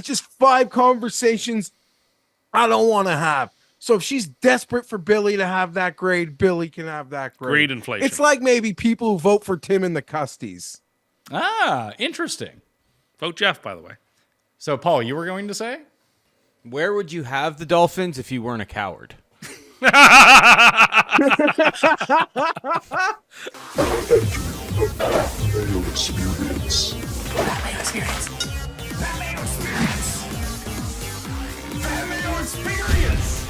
It's just 5 conversations I don't want to have. So if she's desperate for Billy to have that grade, Billy can have that grade. Grade inflation. It's like maybe people who vote for Tim and the Custies. Ah, interesting. Vote Geoff, by the way. So, Paul, you were going to say? Where would you have the Dolphins if you weren't a coward? Mayo Experience. Mayo Experience. Mayo Experience. Mayo Experience.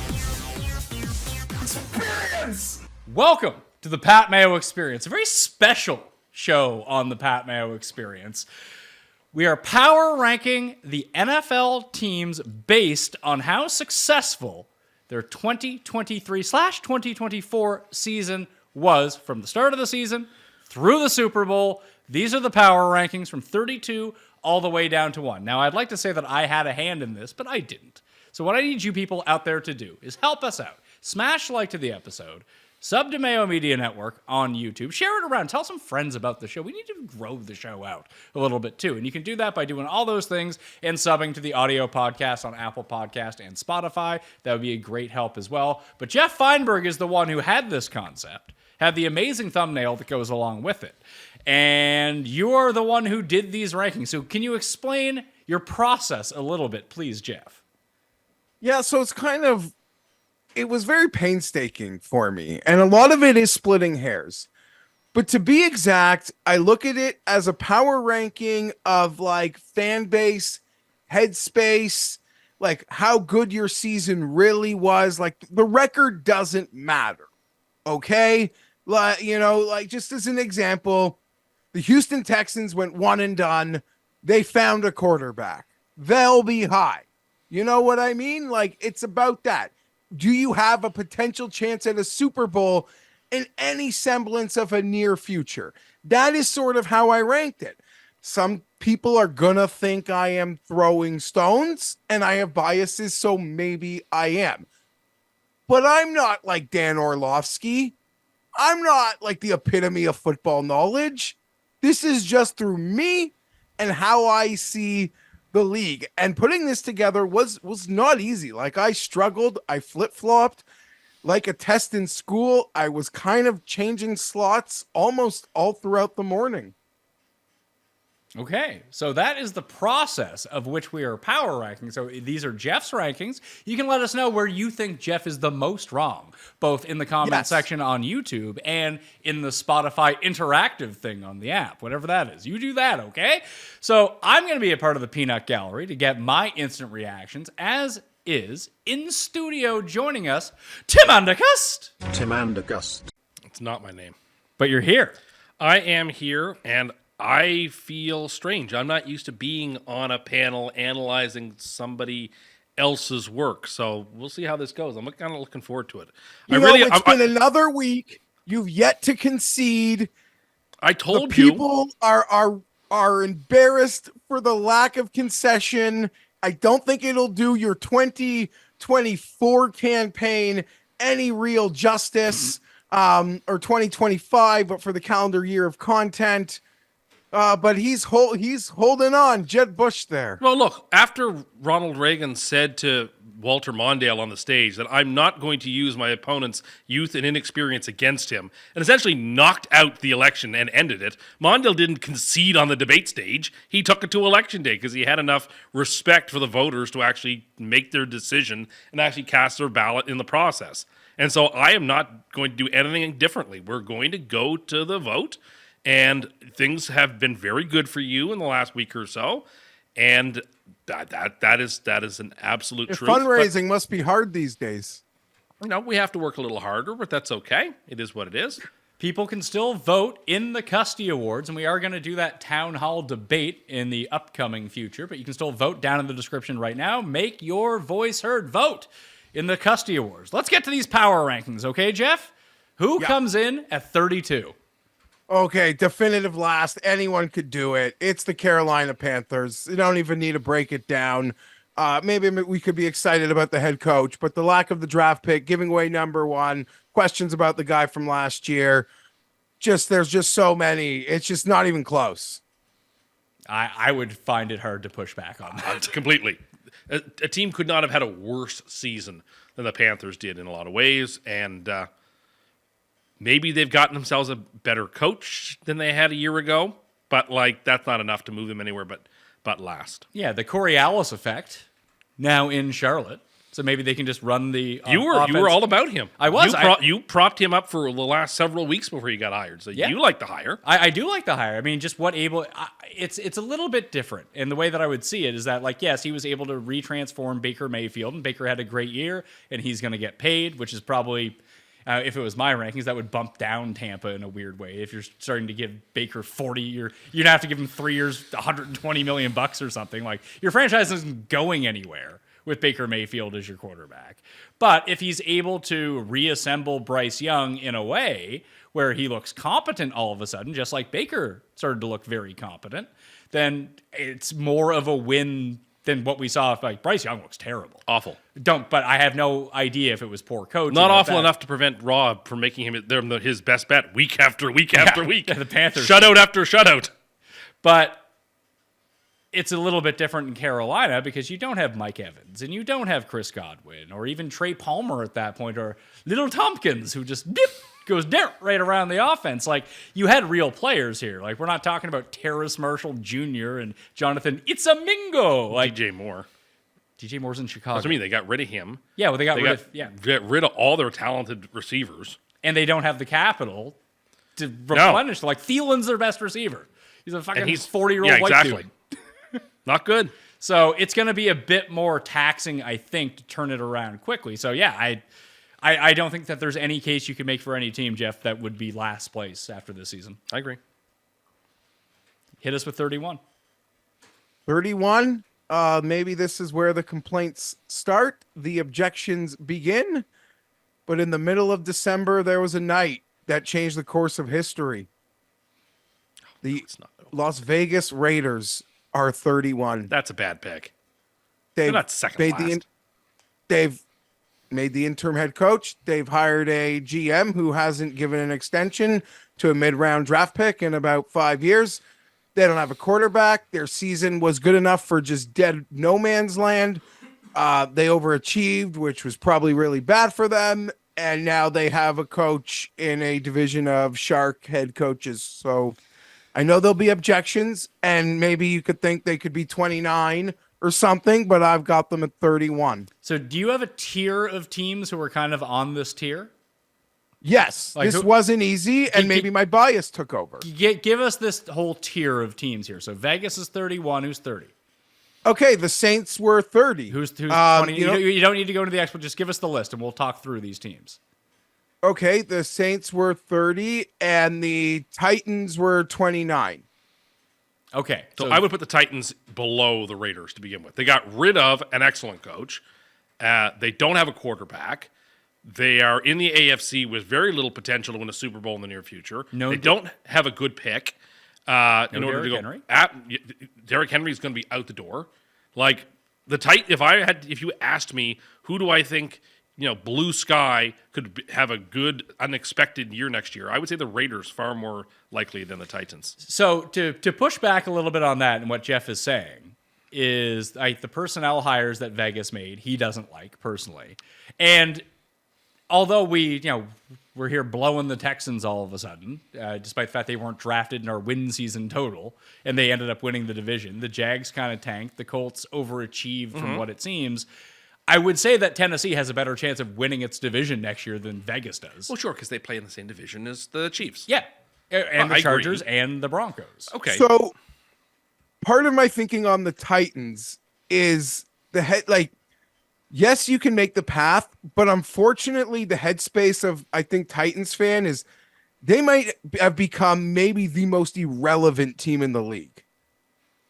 Experience. Welcome to the Pat Mayo Experience, a very special show on the Pat Mayo Experience. We are power ranking the NFL teams based on how successful their 2023/2024 season was from the start of the season through the Super Bowl. These are the power rankings from 32 all the way down to 1. Now, I'd like to say that I had a hand in this, but I didn't. So what I need you people out there to do is help us out. Smash like to the episode. Sub to Mayo Media Network on YouTube. Share it around. Tell some friends about the show. We need to grow the show out a little bit too. And you can do that by doing all those things and subbing to the audio podcast on Apple Podcast and Spotify. That would be a great help as well. But Geoff Fienberg is the one who had this concept, had the amazing thumbnail that goes along with it. And you are the one who did these rankings. So can you explain your process a little bit, please, Geoff? Yeah, so it was very painstaking for me. And a lot of it is splitting hairs. But to be exact, I look at it as a power ranking of like fan base, headspace, like how good your season really was. Like the record doesn't matter. Okay? Like, just as an example, the Houston Texans went one and done. They found a quarterback. They'll be high. You know what I mean? Like, it's about that. Do you have a potential chance at a Super Bowl in any semblance of a near future? That is sort of how I ranked it. Some people are gonna think I am throwing stones, and I have biases, so maybe I am. But I'm not like Dan Orlovsky. I'm not like the epitome of football knowledge. This is just through me and how I see the league. And putting this together was not easy. Like, I struggled. I flip-flopped. Like a test in school, I was kind of changing slots almost all throughout the morning. Okay, so that is the process of which we are power ranking. So these are Geoff's rankings. You can let us know where you think Geoff is the most wrong, both in the comment section on YouTube and in the Spotify interactive thing on the app, whatever that is. You do that, okay? So I'm going to be a part of the peanut gallery to get my instant reactions, as is in studio joining us, Tim and Cust. Tim and Cust. It's not my name. But you're here. I am here, and I feel strange. I'm not used to being on a panel analyzing somebody else's work. So we'll see how this goes. I'm kind of looking forward to it. It's been another week. You've yet to concede. I told you. People are embarrassed for the lack of concession. I don't think it'll do your 2024 campaign any real justice, or 2025, but for the calendar year of content. But he's holding on. Jed Bush there. Well, look, after Ronald Reagan said to Walter Mondale on the stage that I'm not going to use my opponent's youth and inexperience against him, and essentially knocked out the election and ended it, Mondale didn't concede on the debate stage. He took it to election day because he had enough respect for the voters to actually make their decision and actually cast their ballot in the process. And so I am not going to do anything differently. We're going to go to the vote. And things have been very good for you in the last week or so, and that is an absolute truth. Fundraising must be hard these days. We have to work a little harder, but that's okay. It is what it is. People can still vote in the Custy Awards, and we are going to do that town hall debate in the upcoming future, but you can still vote down in the description right now. Make your voice heard. Vote in the Custy Awards. Let's get to these power rankings, okay, Geoff? Who comes in at 32? Okay, definitive last. Anyone could do it. It's the Carolina Panthers. You don't even need to break it down. Maybe we could be excited about the head coach, but the lack of the draft pick, giving away number 1, questions about the guy from last year. There's just so many. It's just not even close. I would find it hard to push back on that. Completely. A team could not have had a worse season than the Panthers did in a lot of ways, and maybe they've gotten themselves a better coach than they had a year ago, but like that's not enough to move them anywhere but last. Yeah, the Coriolis effect now in Charlotte. So maybe they can just run the You were all about him. I was. You propped him up for the last several weeks before he got hired. So you like the hire. I do like the hire. I mean, just it's a little bit different. And the way that I would see it is that, like, yes, he was able to retransform Baker Mayfield, and Baker had a great year, and he's going to get paid, which is probably, if it was my rankings, that would bump down Tampa in a weird way. If you're starting to give Baker 40, you'd have to give him 3 years, $120 million or something. Like, your franchise isn't going anywhere with Baker Mayfield as your quarterback. But if he's able to reassemble Bryce Young in a way where he looks competent all of a sudden, just like Baker started to look very competent, then it's more of a win than what we saw. Like, Bryce Young looks terrible. Awful. But I have no idea if it was poor coaching. Not awful enough to prevent Rob from making him his best bet week after week after week. The Panthers. Shutout after shutout. But it's a little bit different in Carolina because you don't have Mike Evans and you don't have Chris Godwin or even Trey Palmer at that point or Little Tompkins who just goes right around the offense. Like, you had real players here. Like, we're not talking about Terrace Marshall Jr. and Jonathan Itzamingo. Like DJ Moore. DJ Moore's in Chicago. That's what I mean. They got rid of him. Yeah, well, they got rid of all their talented receivers. And they don't have the capital to replenish. Like, Thielen's their best receiver. He's a fucking 40-year-old white dude. Not good. So it's going to be a bit more taxing, I think, to turn it around quickly. So, yeah, I don't think that there's any case you can make for any team, Geoff, that would be last place after this season. I agree. Hit us with 31. 31. Maybe this is where the complaints start, the objections begin. But in the middle of December, there was a night that changed the course of history. The Las Vegas Raiders are 31. That's a bad pick. They're not second last. They've made the interim head coach. They've hired a GM who hasn't given an extension to a mid-round draft pick in about 5 years. They don't have a quarterback. Their season was good enough for just dead no man's land. They overachieved, which was probably really bad for them. And now they have a coach in a division of shark head coaches. So I know there'll be objections, and maybe you could think they could be 29 or something, but I've got them at 31. So do you have a tier of teams who are kind of on this tier? Yes, Like this wasn't easy, and maybe my bias took over. Give us this whole tier of teams here. So Vegas is 31. Who's 30? Okay, the Saints were 30. Who's 20? You don't need to go into the expert. Just give us the list, and we'll talk through these teams. Okay, the Saints were 30, and the Titans were 29. Okay. So I would put the Titans below the Raiders to begin with. They got rid of an excellent coach. They don't have a quarterback. They are in the AFC with very little potential to win a Super Bowl in the near future. They don't have a good pick. In order Derrick to go, Henry? Derrick Henry is going to be out the door. Like if you asked me who do I think blue sky could have a good unexpected year next year, I would say the Raiders far more likely than the Titans. So to push back a little bit on that and what Geoff is saying is the personnel hires that Vegas made, he doesn't like personally. And although we're here blowing the Texans all of a sudden, despite the fact they weren't drafted in our win season total, and they ended up winning the division. The Jags kind of tanked. The Colts overachieved from what it seems. I would say that Tennessee has a better chance of winning its division next year than Vegas does. Well, sure, because they play in the same division as the Chiefs. Yeah, and the I Chargers agree. and the Broncos. Okay. So part of my thinking on the Titans is the head, yes, you can make the path, but unfortunately the headspace of, I think, Titans fan is they might have become maybe the most irrelevant team in the league.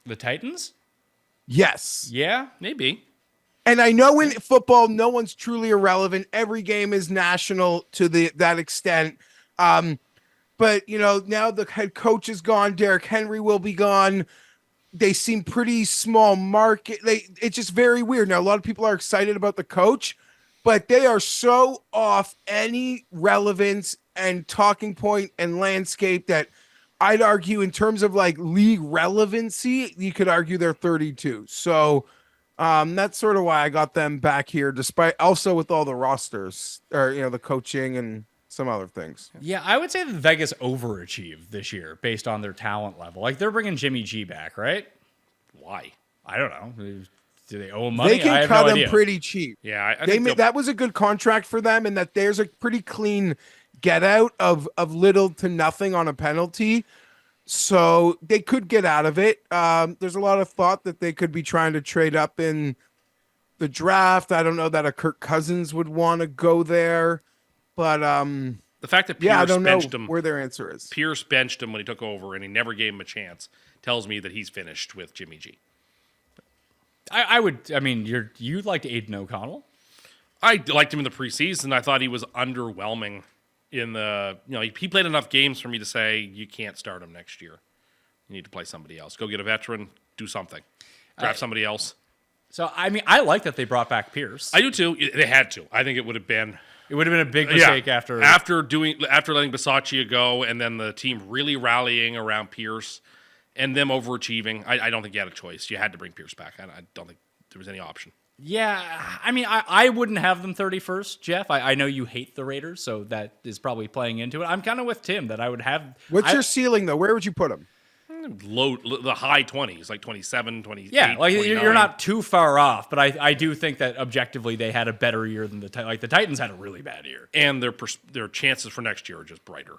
The Titans? Yes. Yeah. Maybe. And I know in football, no one's truly irrelevant. Every game is national to that extent. But, now the head coach is gone. Derrick Henry will be gone. They seem pretty small market. It's just very weird. Now, a lot of people are excited about the coach, but they are so off any relevance and talking point and landscape that I'd argue in terms of like league relevancy, you could argue they're 32. So that's sort of why I got them back here, despite also with all the rosters or the coaching and some other things. Yeah, I would say that Vegas overachieved this year based on their talent level. Like they're bringing Jimmy G back, right? Why? I don't know. Do they owe him money? They can I have cut no him idea. pretty cheap. Yeah, I They think made, that was a good contract for them, and that there's a pretty clean get out of little to nothing on a penalty. So they could get out of it. There's a lot of thought that they could be trying to trade up in the draft. I don't know that a Kirk Cousins would want to go there, but the fact that yeah, I Pierce don't know benched him. where their answer is. Pierce benched him when he took over, and he never gave him a chance. Tells me that he's finished with Jimmy G. I would. I mean, you liked Aiden O'Connell. I liked him in the preseason. I thought he was underwhelming in the. He played enough games for me to say you can't start him next year. You need to play somebody else. Go get a veteran. Do something. Draft somebody else. So I mean, I like that they brought back Pierce. I do too. They had to. I think it would have been. It would have been a big mistake after letting Bisaccia go, and then the team really rallying around Pierce, and them overachieving. I don't think you had a choice. You had to bring Pierce back. I don't think there was any option. Yeah, I mean, I wouldn't have them 31st, Jeff. I know you hate the Raiders, so that is probably playing into it. I'm kind of with Tim that I would have. What's your ceiling though? Where would you put them? The high 20s, like 27, 28. Yeah, like 29. you're not too far off, but I do think that objectively they had a better year than the Titans. Like the Titans had a really bad year. And their chances for next year are just brighter.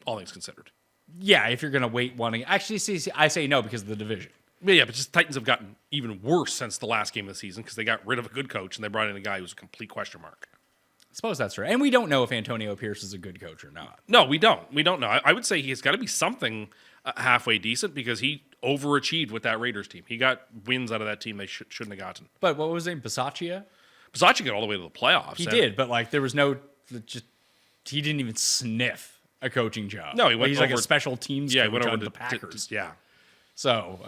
All things considered. Yeah, if you're going to wait one. Actually, see, I say no because of the division. Yeah, but just Titans have gotten even worse since the last game of the season because they got rid of a good coach and they brought in a guy who's a complete question mark. I suppose that's right. And we don't know if Antonio Pierce is a good coach or not. No, we don't. We don't know. I would say he's got to be something halfway decent because he overachieved with that Raiders team. He got wins out of that team they shouldn't have gotten. But what was his name? Bisaccia? Bisaccia got all the way to the playoffs. He did, but like there was no he didn't even sniff a coaching job. No, he went he's like over- a special teams Yeah, he coach went over on to the Packers. yeah. So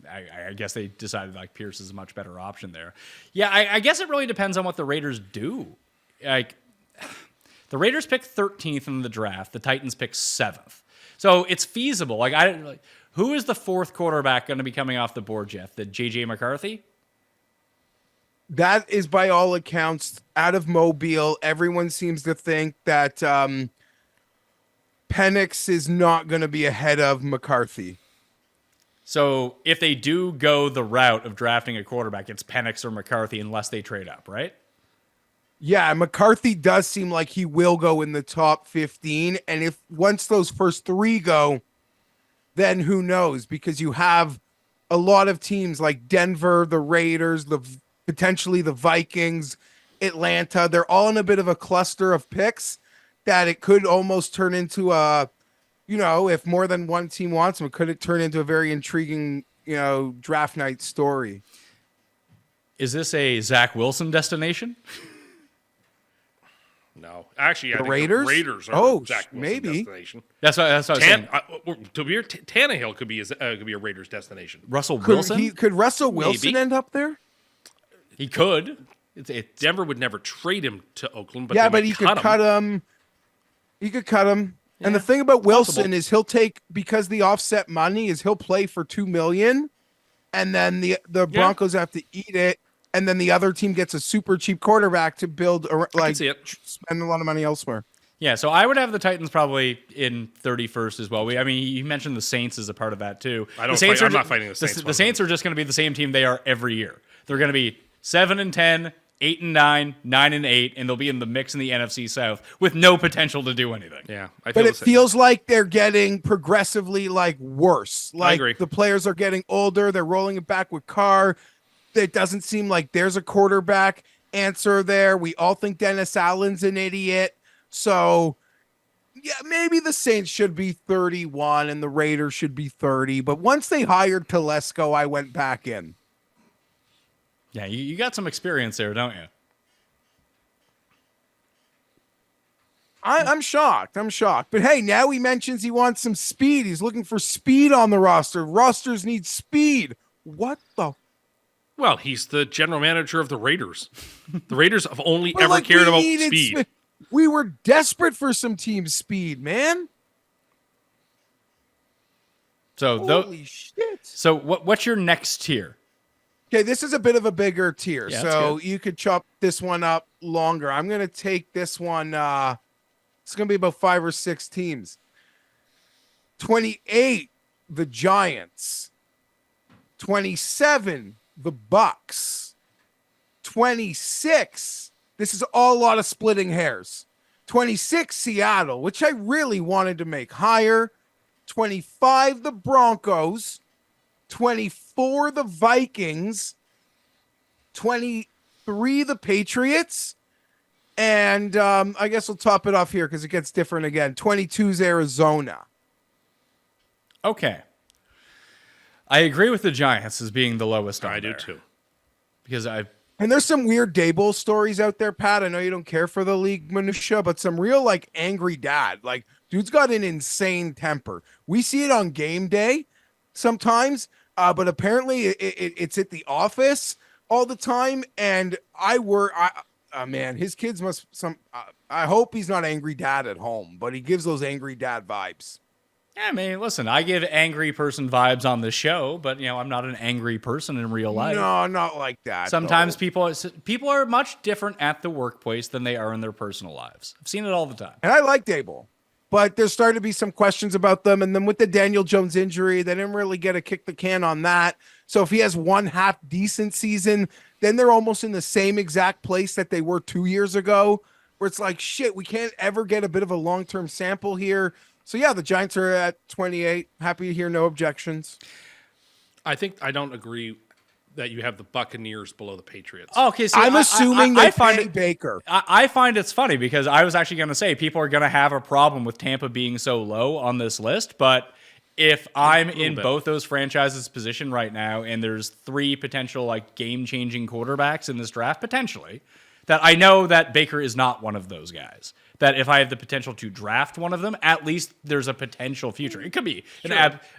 I guess they decided like Pierce is a much better option there. Yeah, I guess it really depends on what the Raiders do. Like the Raiders pick 13th in the draft, the Titans pick 7th. So it's feasible. Like who is the fourth quarterback going to be coming off the board, Jeff? The JJ McCarthy? That is by all accounts out of Mobile. Everyone seems to think that Penix is not going to be ahead of McCarthy. So if they do go the route of drafting a quarterback, it's Penix or McCarthy unless they trade up, right? Yeah, McCarthy does seem like he will go in the top 15. And if once those first three go, then who knows? Because you have a lot of teams like Denver, the Raiders, potentially the Vikings, Atlanta. They're all in a bit of a cluster of picks that it could almost turn into a, if more than one team wants them, could it turn into a very intriguing, draft night story? Is this a Zach Wilson destination? No, actually, I think Raiders? the Raiders are Oh, Zach Wilson maybe. destination. That's what I was saying. Tannehill could be a Raiders destination. Russell Wilson? Could Russell Wilson Maybe. end up there? He could. It's Denver would never trade him to Oakland, but Yeah, they but might he could cut him. He could cut him. And the Yeah, thing about Wilson possible. is he'll take, because the offset money is he'll play for $2 million, and then the Broncos have to eat it, and then the other team gets a super cheap quarterback to build see it. spend a lot of money elsewhere. Yeah, so I would have the Titans probably in 31st as well. You mentioned the Saints as a part of that too. I'm not fighting the Saints. The Saints are just going to be the same team they are every year. They're going to be 7-10, 8-9, 9-8, and they'll be in the mix in the NFC South with no potential to do anything. Yeah, I feel But the it same. feels like they're getting progressively worse. agree. The players are getting older. They're rolling it back with Carr. It doesn't seem like there's a quarterback answer there. We all think Dennis Allen's an idiot. So, yeah, maybe the Saints should be 31 and the Raiders should be 30. But once they hired Telesco, I went back in. Yeah, you got some experience there, don't you? I'm shocked. But hey, now he mentions he wants some speed. He's looking for speed on the roster. Rosters need speed. What the? Well, he's the general manager of the Raiders. The Raiders have only But, ever cared we about needed speed. We were desperate for some team speed, man. So Holy shit. So what's your next tier? Okay, this is a bit of a bigger tier, Yeah, that's so good. you could chop this one up longer. I'm going to take this one. It's going to be about 5 or 6 teams. 28, the Giants. 27, the Bucks. 26, this is all a lot of splitting hairs. 26, Seattle, which I really wanted to make higher. 25, the Broncos. 24, the Vikings. 23, the Patriots. And I guess we'll top it off here because it gets different again. 22 is Arizona. Okay. I agree with the Giants as being the lowest on I do there. too. Because And there's some weird Dable stories out there, Pat. I know you don't care for the league minutia, but some real like angry dad. Like, dude's got an insane temper. We see it on game day sometimes, but apparently it's at the office all the time. And man, his kids must I hope he's not angry dad at home, but he gives those angry dad vibes. I mean, listen, I give angry person vibes on the show, but I'm not an angry person in real life. No, not like that. Sometimes though. people are much different at the workplace than they are in their personal lives. I've seen it all the time. And I like Dable, but there's starting to be some questions about them. And then with the Daniel Jones injury, they didn't really get a kick the can on that. So if he has one half decent season, then they're almost in the same exact place that they were 2 years ago, where it's like, shit, we can't ever get a bit of a long-term sample here. So yeah, the Giants are at 28. Happy to hear no objections. I think I don't agree that you have the Buccaneers below the Patriots. Okay, so I'm assuming they find pay it Baker. I find it's funny because I was actually going to say people are going to have a problem with Tampa being so low on this list, but if I'm in bit. both those franchises' position right now, and there's 3 potential like game-changing quarterbacks in this draft potentially, that I know that Baker is not one of those guys. That if I have the potential to draft one of them, at least there's a potential future. It could be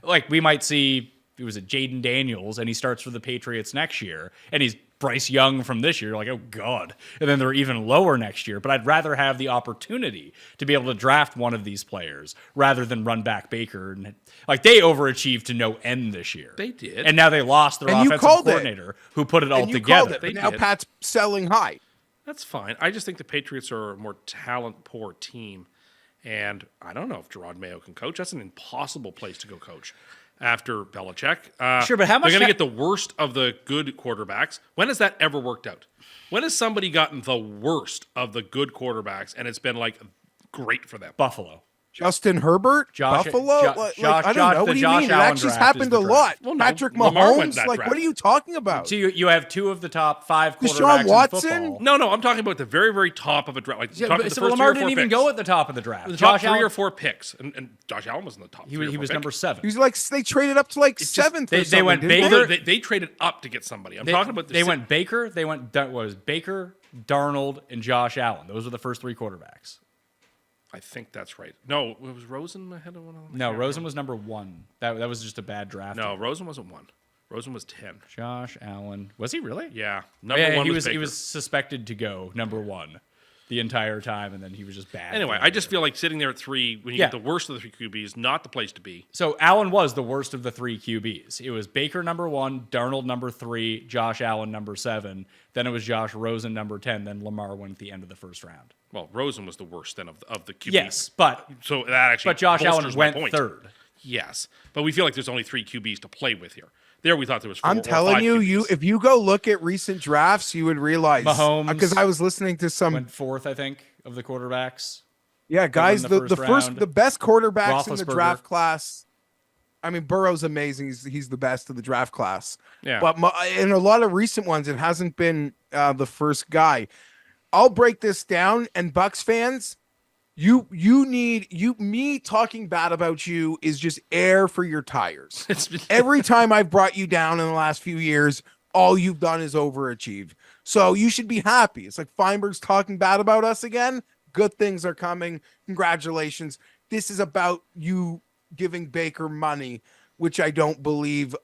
like we might see. It was Jaden Daniels, and he starts for the Patriots next year, and he's Bryce Young from this year. Like, oh god, and then they're even lower next year. But I'd rather have the opportunity to be able to draft one of these players rather than run back Baker. And like they overachieved to no end this year. They did, and now they lost their And you offensive called it. coordinator who put it all And you together. called it, They but now did. Pat's selling high. That's fine. I just think the Patriots are a more talent-poor team. And I don't know if Gerard Mayo can coach. That's an impossible place to go coach after Belichick. Sure, but how much they're going to ha- get the worst of the good quarterbacks. When has that ever worked out? When has somebody gotten the worst of the good quarterbacks and it's been like great for them? Buffalo. Justin Herbert, Buffalo. I don't know. What do you mean? It Allen actually draft happened is the a lot. Well, no, Patrick Lamar went Mahomes. that Like, draft. what are you talking about? So you have 2 of the top 5 Deshaun quarterbacks Watson? in football. No, I'm talking about the very, very top of a draft. Like, Yeah, talking but the so first Lamar 3 or 4 didn't even picks. go at the top of the draft. The top 3 Allen- or 4 picks, and Josh Allen was in the top. he 3 or was 4 number picks. 7. He was like, they traded up to like It's just- seventh. they went didn't Baker- They traded up to get somebody. I'm They, talking about they went Baker. They went that was Baker, Darnold, and Josh Allen. Those were the first 3 quarterbacks. I think that's right. No, was Rosen ahead of one of them? No, Rosen was number 1. That was just a bad draft. No, Rosen wasn't 1. Rosen was 10. Josh Allen was he really? Yeah, Oh, number yeah, 1 he was was Baker. he was suspected to go number 1 the entire time, and then he was just bad. Anyway, for I the just year. feel like sitting there at 3 when you Yeah. get the worst of the 3 QBs, not the place to be. So Allen was the worst of the 3 QBs. It was Baker number 1, Darnold number 3, Josh Allen number 7. Then it was Josh Rosen number 10. Then Lamar went at the end of the first round. Well, Rosen was the worst then of the QBs. Yes, but So that actually Josh Allen bolsters my went point. 3rd. Yes, but we feel like there's only 3 QBs to play with here. There we thought there was 4 I'm or telling 5 you, QBs. if you go look at recent drafts, you would realize Mahomes because I was listening to some Went 4th, I think, of the quarterbacks. guys. in the The first first, round. the best quarterbacks in the Roethlisberger. draft class. I mean, Burrow's amazing. He's the best of the draft class. Yeah. But in a lot of recent ones, it hasn't been the first guy. I'll break this down, and Bucks fans, me talking bad about you is just air for your tires. Every time I've brought you down in the last few years, all you've done is overachieve. So you should be happy. It's like Fienberg's talking bad about us again. Good things are coming. Congratulations. This is about you giving Baker money, which I don't believe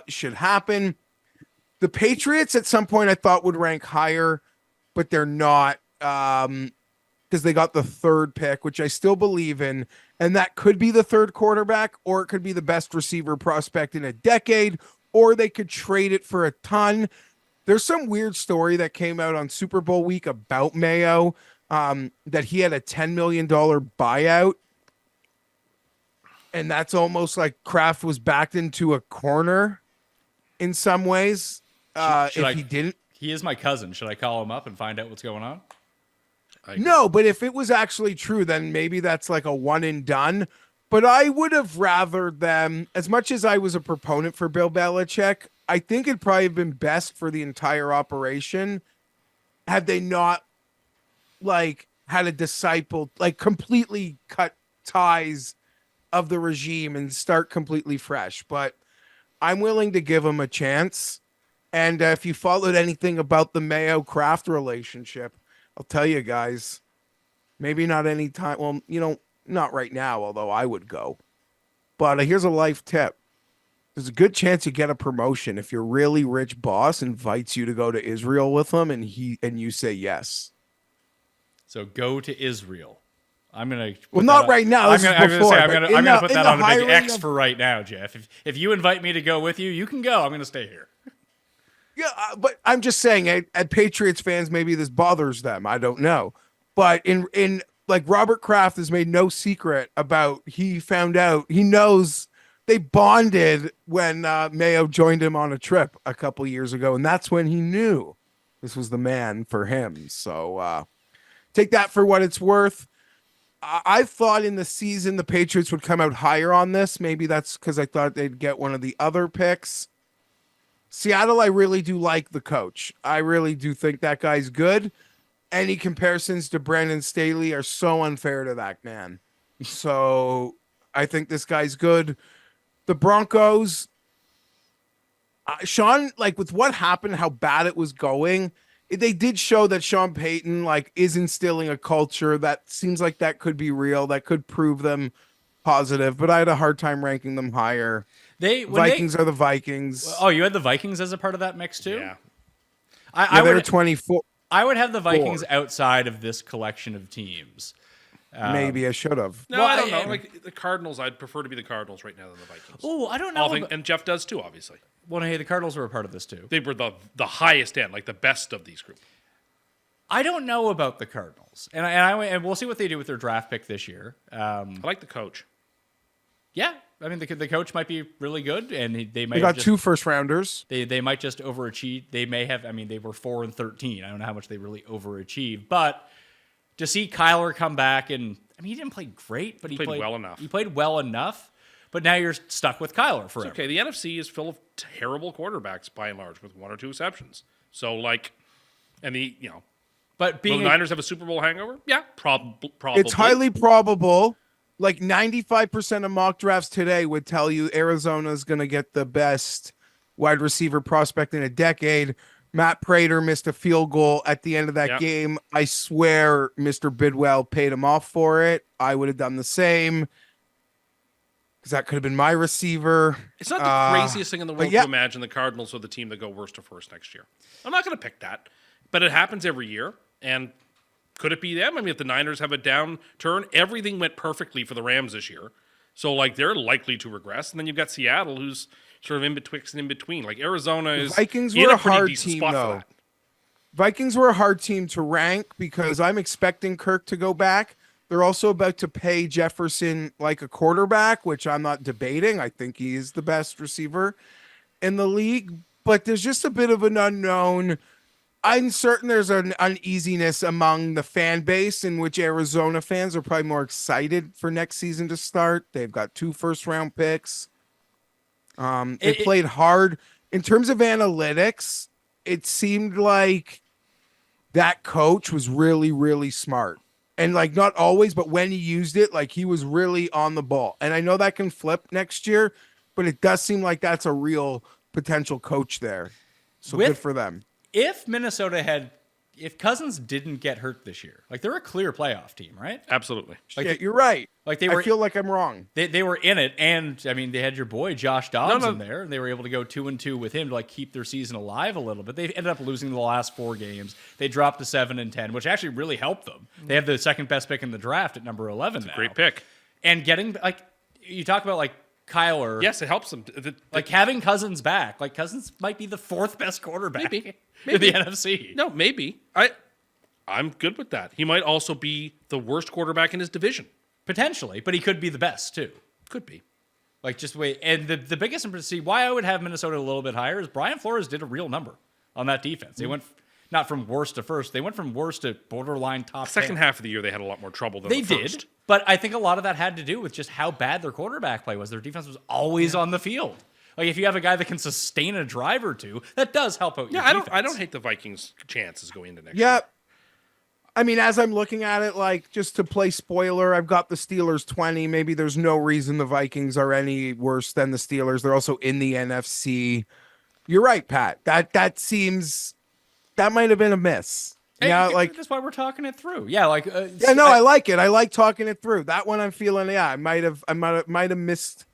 should happen. The Patriots at some point I thought would rank higher, but they're not because they got the 3rd pick, which I still believe in. And that could be the third quarterback, or it could be the best receiver prospect in a decade, or they could trade it for a ton. There's some weird story that came out on Super Bowl week about Mayo, that he had a $10 million buyout. And that's almost like Kraft was backed into a corner in some ways. He didn't. He is my cousin. Should I call him up and find out what's going on? No, but if it was actually true, then maybe that's like a one and done. But I would have rather them, as much as I was a proponent for Bill Belichick, I think it'd probably have been best for the entire operation had they not like had a disciple, like completely cut ties of the regime and start completely fresh. But I'm willing to give them a chance. And if you followed anything about the Mayo Kraft relationship, I'll tell you guys, maybe not any time. Well, not right now, although I would go. But here's a life tip. There's a good chance you get a promotion if your really rich boss invites you to go to Israel with him and you say yes. So go to Israel. I'm gonna. Well, not right now. I'm gonna put that on a big X of, for right now, Geoff. If you invite me to go with you, you can go. I'm gonna stay here. Yeah, but I'm just saying, at Patriots fans, maybe this bothers them. I don't know. But in like Robert Kraft has made no secret about he found out, he knows they bonded when Mayo joined him on a trip a couple years ago, and that's when he knew this was the man for him. So take that for what it's worth. I thought in the season the Patriots would come out higher on this. Maybe that's because I thought they'd get one of the other picks. Seattle, I really do like the coach. I really do think that guy's good. Any comparisons to Brandon Staley are so unfair to that man. So I think this guy's good. The Broncos, Sean, like with what happened, how bad it was going, they did show that Sean Payton like is instilling a culture that seems like that could be real, that could prove them positive. But I had a hard time ranking them higher. Vikings are the Vikings. Oh, you had the Vikings as a part of that mix too? Yeah. They're 24. I would have the Vikings outside of this collection of teams. Maybe I should have. No, I don't know. Like the Cardinals, I'd prefer to be the Cardinals right now than the Vikings. Oh, I don't know. And Geoff does too, obviously. Well, hey, the Cardinals were a part of this too. They were the highest end, like the best of these groups. I don't know about the Cardinals, and we'll see what they do with their draft pick this year. I like the coach. Yeah, I mean the coach might be really good, and they might. They got 2 first rounders. They might just overachieve. They may have. I mean, they were 4-13. I don't know how much they really overachieved, but to see Kyler come back and I mean, he didn't play great, but he played well enough. He played well enough, but now you're stuck with Kyler forever. It's okay. The NFC is full of terrible quarterbacks by and large, with 1 or 2 exceptions. So like, and but will the Niners have a Super Bowl hangover? Yeah, probably. It's highly probable. Like 95% of mock drafts today would tell you Arizona's going to get the best wide receiver prospect in a decade. Matt Prater missed a field goal at the end of that game. I swear Mr. Bidwell paid him off for it. I would have done the same because that could have been my receiver. It's not the craziest thing in the world to imagine the Cardinals are the team that go worst to first next year. I'm not going to pick that, but it happens every year. And could it be them? I mean, if the Niners have a downturn, everything went perfectly for the Rams this year. So, like, they're likely to regress. And then you've got Seattle, who's sort of in betwixt and in between. Like, Arizona is Vikings in were a pretty hard decent team, spot though. for that. Vikings were a hard team to rank because I'm expecting Kirk to go back. They're also about to pay Jefferson like a quarterback, which I'm not debating. I think he is the best receiver in the league. But there's just a bit of an unknown. I'm certain there's an uneasiness among the fan base in which Arizona fans are probably more excited for next season to start. They've got 2 first-round picks. They played hard. In terms of analytics, it seemed like that coach was really, really smart. And, like, not always, but when he used it, like, he was really on the ball. And I know that can flip next year, but it does seem like that's a real potential coach there. So good for them. If Cousins didn't get hurt this year, like they're a clear playoff team, right? Absolutely. Like you're right. Like I feel like I'm wrong. They were in it, and I mean they had your boy Josh Dobbs in there, and they were able to go 2-2 with him to like keep their season alive a little bit. They ended up losing the last 4 games. They dropped to 7-10, which actually really helped them. They have the second best pick in the draft at number 11 now. Great pick. And getting, like, you talk about, like, Kyler. Yes, it helps them. Like, having Cousins back. Like, Cousins might be the 4th best quarterback Maybe. in the NFC. No, maybe. I'm good with that. He might also be the worst quarterback in his division. Potentially, but he could be the best, too. Could be. Like, just wait. And the biggest impression, see, why I would have Minnesota a little bit higher is Brian Flores did a real number on that defense. They went not from worst to first. They went from worst to borderline top Second 10. half of the year, they had a lot more trouble than They the first. did, but I think a lot of that had to do with just how bad their quarterback play was. Their defense was always on the field. Like, if you have a guy that can sustain a drive or two, that does help out your defense. I don't hate the Vikings' chances going into next year. Yeah. I mean, as I'm looking at it, like, just to play spoiler, I've got the Steelers 20. Maybe there's no reason the Vikings are any worse than the Steelers. They're also in the NFC. You're right, Pat. That seems, that might have been a miss. Hey, Yeah, like, that's why we're talking it through. Yeah, like yeah, no, I like it. I like talking it through. That one I'm feeling, yeah, I might have missed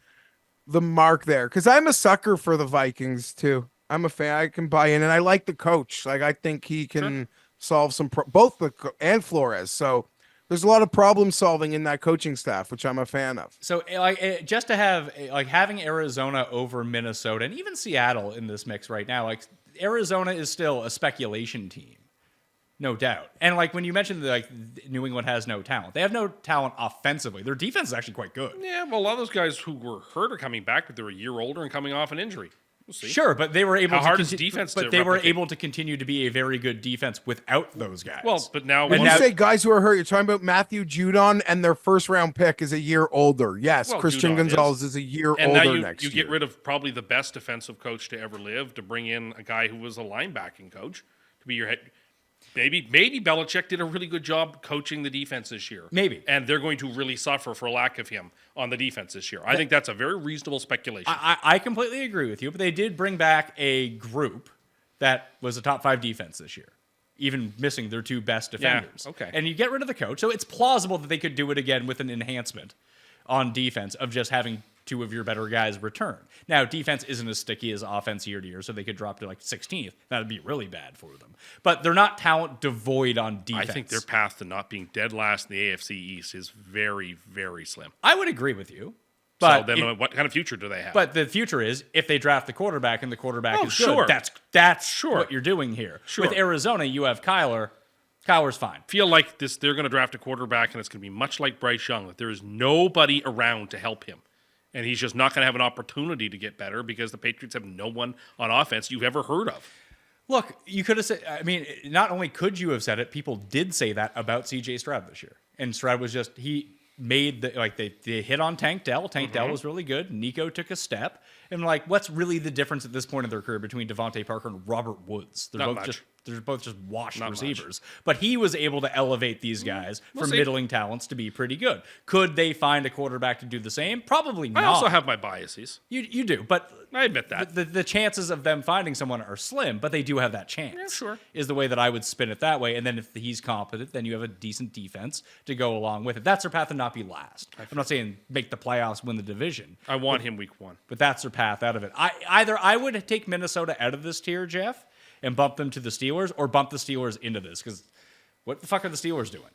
the mark there, because I'm a sucker for the Vikings too. I'm a fan. I can buy in, and I like the coach. Like, I think he can solve some both and Flores. So there's a lot of problem solving in that coaching staff, which I'm a fan of. So, like, just to have, like, having Arizona over Minnesota and even Seattle in this mix right now, like, Arizona is still a speculation team, no doubt. And, like, when you mentioned, like, New England has no talent, they have no talent offensively. Their defense is actually quite good. Yeah, well, a lot of those guys who were hurt are coming back, but they're a year older and coming off an injury. We'll see. Sure, but they were able How to hard is defense but to they were replicate? able to continue to be a very good defense without those guys. Well, but now When And you now- say guys who are hurt, you're talking about Matthew Judon, and their first round pick is a year older. Yes, Well, Christian Judon Gonzalez is a year and older now you next year. get rid of probably the best defensive coach to ever live to bring in a guy who was a linebacking coach to be your head. Maybe Belichick did a really good job coaching the defense this year. Maybe. And they're going to really suffer for lack of him on the defense this year. I think that's a very reasonable speculation. I completely agree with you, but they did bring back a group that was a top 5 defense this year, even missing their 2 best defenders. okay. And you get rid of the coach, so it's plausible that they could do it again with an enhancement on defense of just having 2 of your better guys return. Now, defense isn't as sticky as offense year to year, so they could drop to like 16th. That'd be really bad for them. But they're not talent devoid on defense. I think their path to not being dead last in the AFC East is very, very slim. I would agree with you. But so then what kind of future do they have? But the future is if they draft the quarterback and the quarterback is good. sure. That's what you're doing here. Sure. With Arizona, you have Kyler. Kyler's fine. Feel like they're going to draft a quarterback and it's going to be much like Bryce Young, that there is nobody around to help him. And he's just not going to have an opportunity to get better because the Patriots have no one on offense you've ever heard of. Look, you could have said, I mean, not only could you have said it, people did say that about CJ Stroud this year. And Stroud was just, he made the, like, they hit on Tank Dell. Tank Dell was really good. Nico took a step. And, like, what's really the difference at this point in their career between Devontae Parker and Robert Woods? They're both just washed receivers. But he was able to elevate these guys from middling talents to be pretty good. Could they find a quarterback to do the same? Probably not. I also have my biases. You do, but I admit that. the chances of them finding someone are slim, but they do have that chance. Yeah, sure. Is the way that I would spin it that way. And then if he's competent, then you have a decent defense to go along with it. That's their path to not be last. I'm not saying make the playoffs, win the division. I want him week 1. But that's their path out of it. I would take Minnesota out of this tier, Jeff, and bump them to the Steelers, or bump the Steelers into this, because what the fuck are the Steelers doing?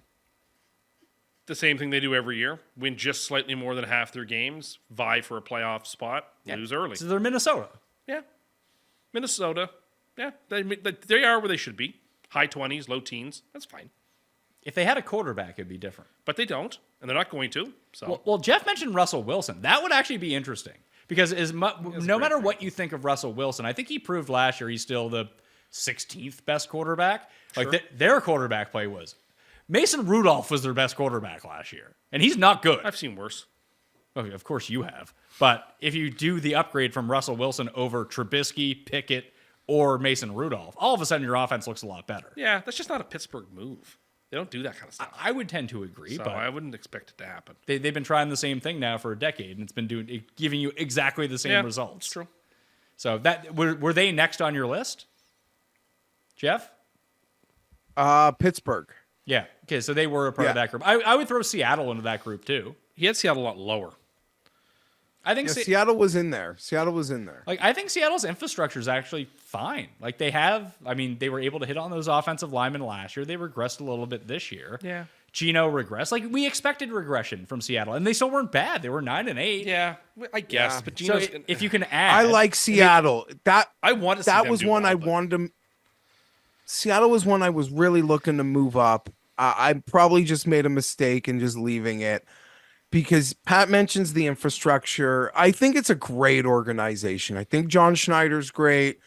The same thing they do every year. Win just slightly more than half their games, vie for a playoff spot, lose early. So they're Minnesota. Yeah. Minnesota. Yeah. They are where they should be. High 20s, low teens. That's fine. If they had a quarterback, it'd be different. But they don't, and they're not going to. So Well, Jeff mentioned Russell Wilson. That would actually be interesting, because no matter what you think of Russell Wilson, I think he proved last year he's still the 16th best quarterback. Sure. Like their quarterback play was. Mason Rudolph was their best quarterback last year, and he's not good. I've seen worse. Okay, of course you have. But if you do the upgrade from Russell Wilson over Trubisky, Pickett, or Mason Rudolph, all of a sudden your offense looks a lot better. Yeah, that's just not a Pittsburgh move. They don't do that kind of stuff. I would tend to agree, So but I wouldn't expect it to happen. they've been trying the same thing now for a decade, and it's been giving you exactly the same results. It's true. So that were they next on your list, Jeff? Pittsburgh. Yeah. Okay, so they were a part of that group. I would throw Seattle into that group too. He had Seattle a lot lower. I think Yeah, Seattle was in there. Seattle was in there. I think Seattle's infrastructure is actually fine. Like they were able to hit on those offensive linemen last year. They regressed a little bit this year. Yeah. Geno regress. Like, we expected regression from Seattle, and they still weren't bad. They were 9-8. Yeah, I guess. Yeah. But So Geno's, if you can add, I like Seattle. I want to see that them was do one well, I but- wanted to. Seattle was one I was really looking to move up. I probably just made a mistake in just leaving it because Pat mentions the infrastructure. I think it's a great organization. I think John Schneider's great.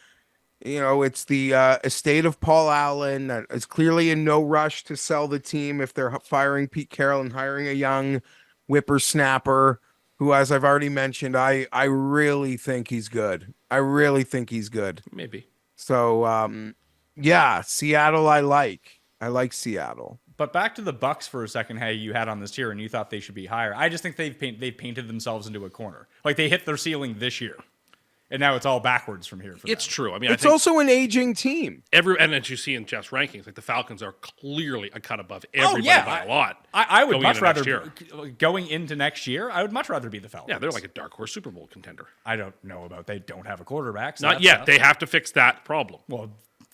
You know, it's the estate of Paul Allen that is clearly in no rush to sell the team if they're firing Pete Carroll and hiring a young whippersnapper who, as I've already mentioned, I really think he's good. I really think he's good. Maybe. So, yeah, Seattle, I like Seattle. But back to the Bucks for a second, how you had on this tier and you thought they should be higher. I just think they've painted themselves into a corner. Like, they hit their ceiling this year, and now it's all backwards from here. For It's them. true. I mean, It's I think also an aging team. and as you see in Jeff's rankings, like the Falcons are clearly a cut above everybody by a lot. I would going much into next rather going into next year. I would much rather be the Falcons. Yeah, they're like a dark horse Super Bowl contender. I don't know about they don't have a quarterback. So Not that's yet. tough. They have to fix that problem. Well,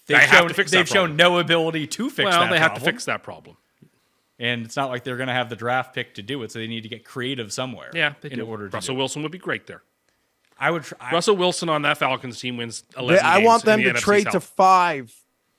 They they've have shown, to fix that they've shown problem. no ability to fix Well, that they have to problem. fix that problem. And it's not like they're going to have the draft pick to do it, so they need to get creative somewhere. Yeah, they in do. order to Russell do it. Wilson would be great there. I would try. Russell Wilson on that Falcons team wins 11 I games want them in the to NFC trade to South. 5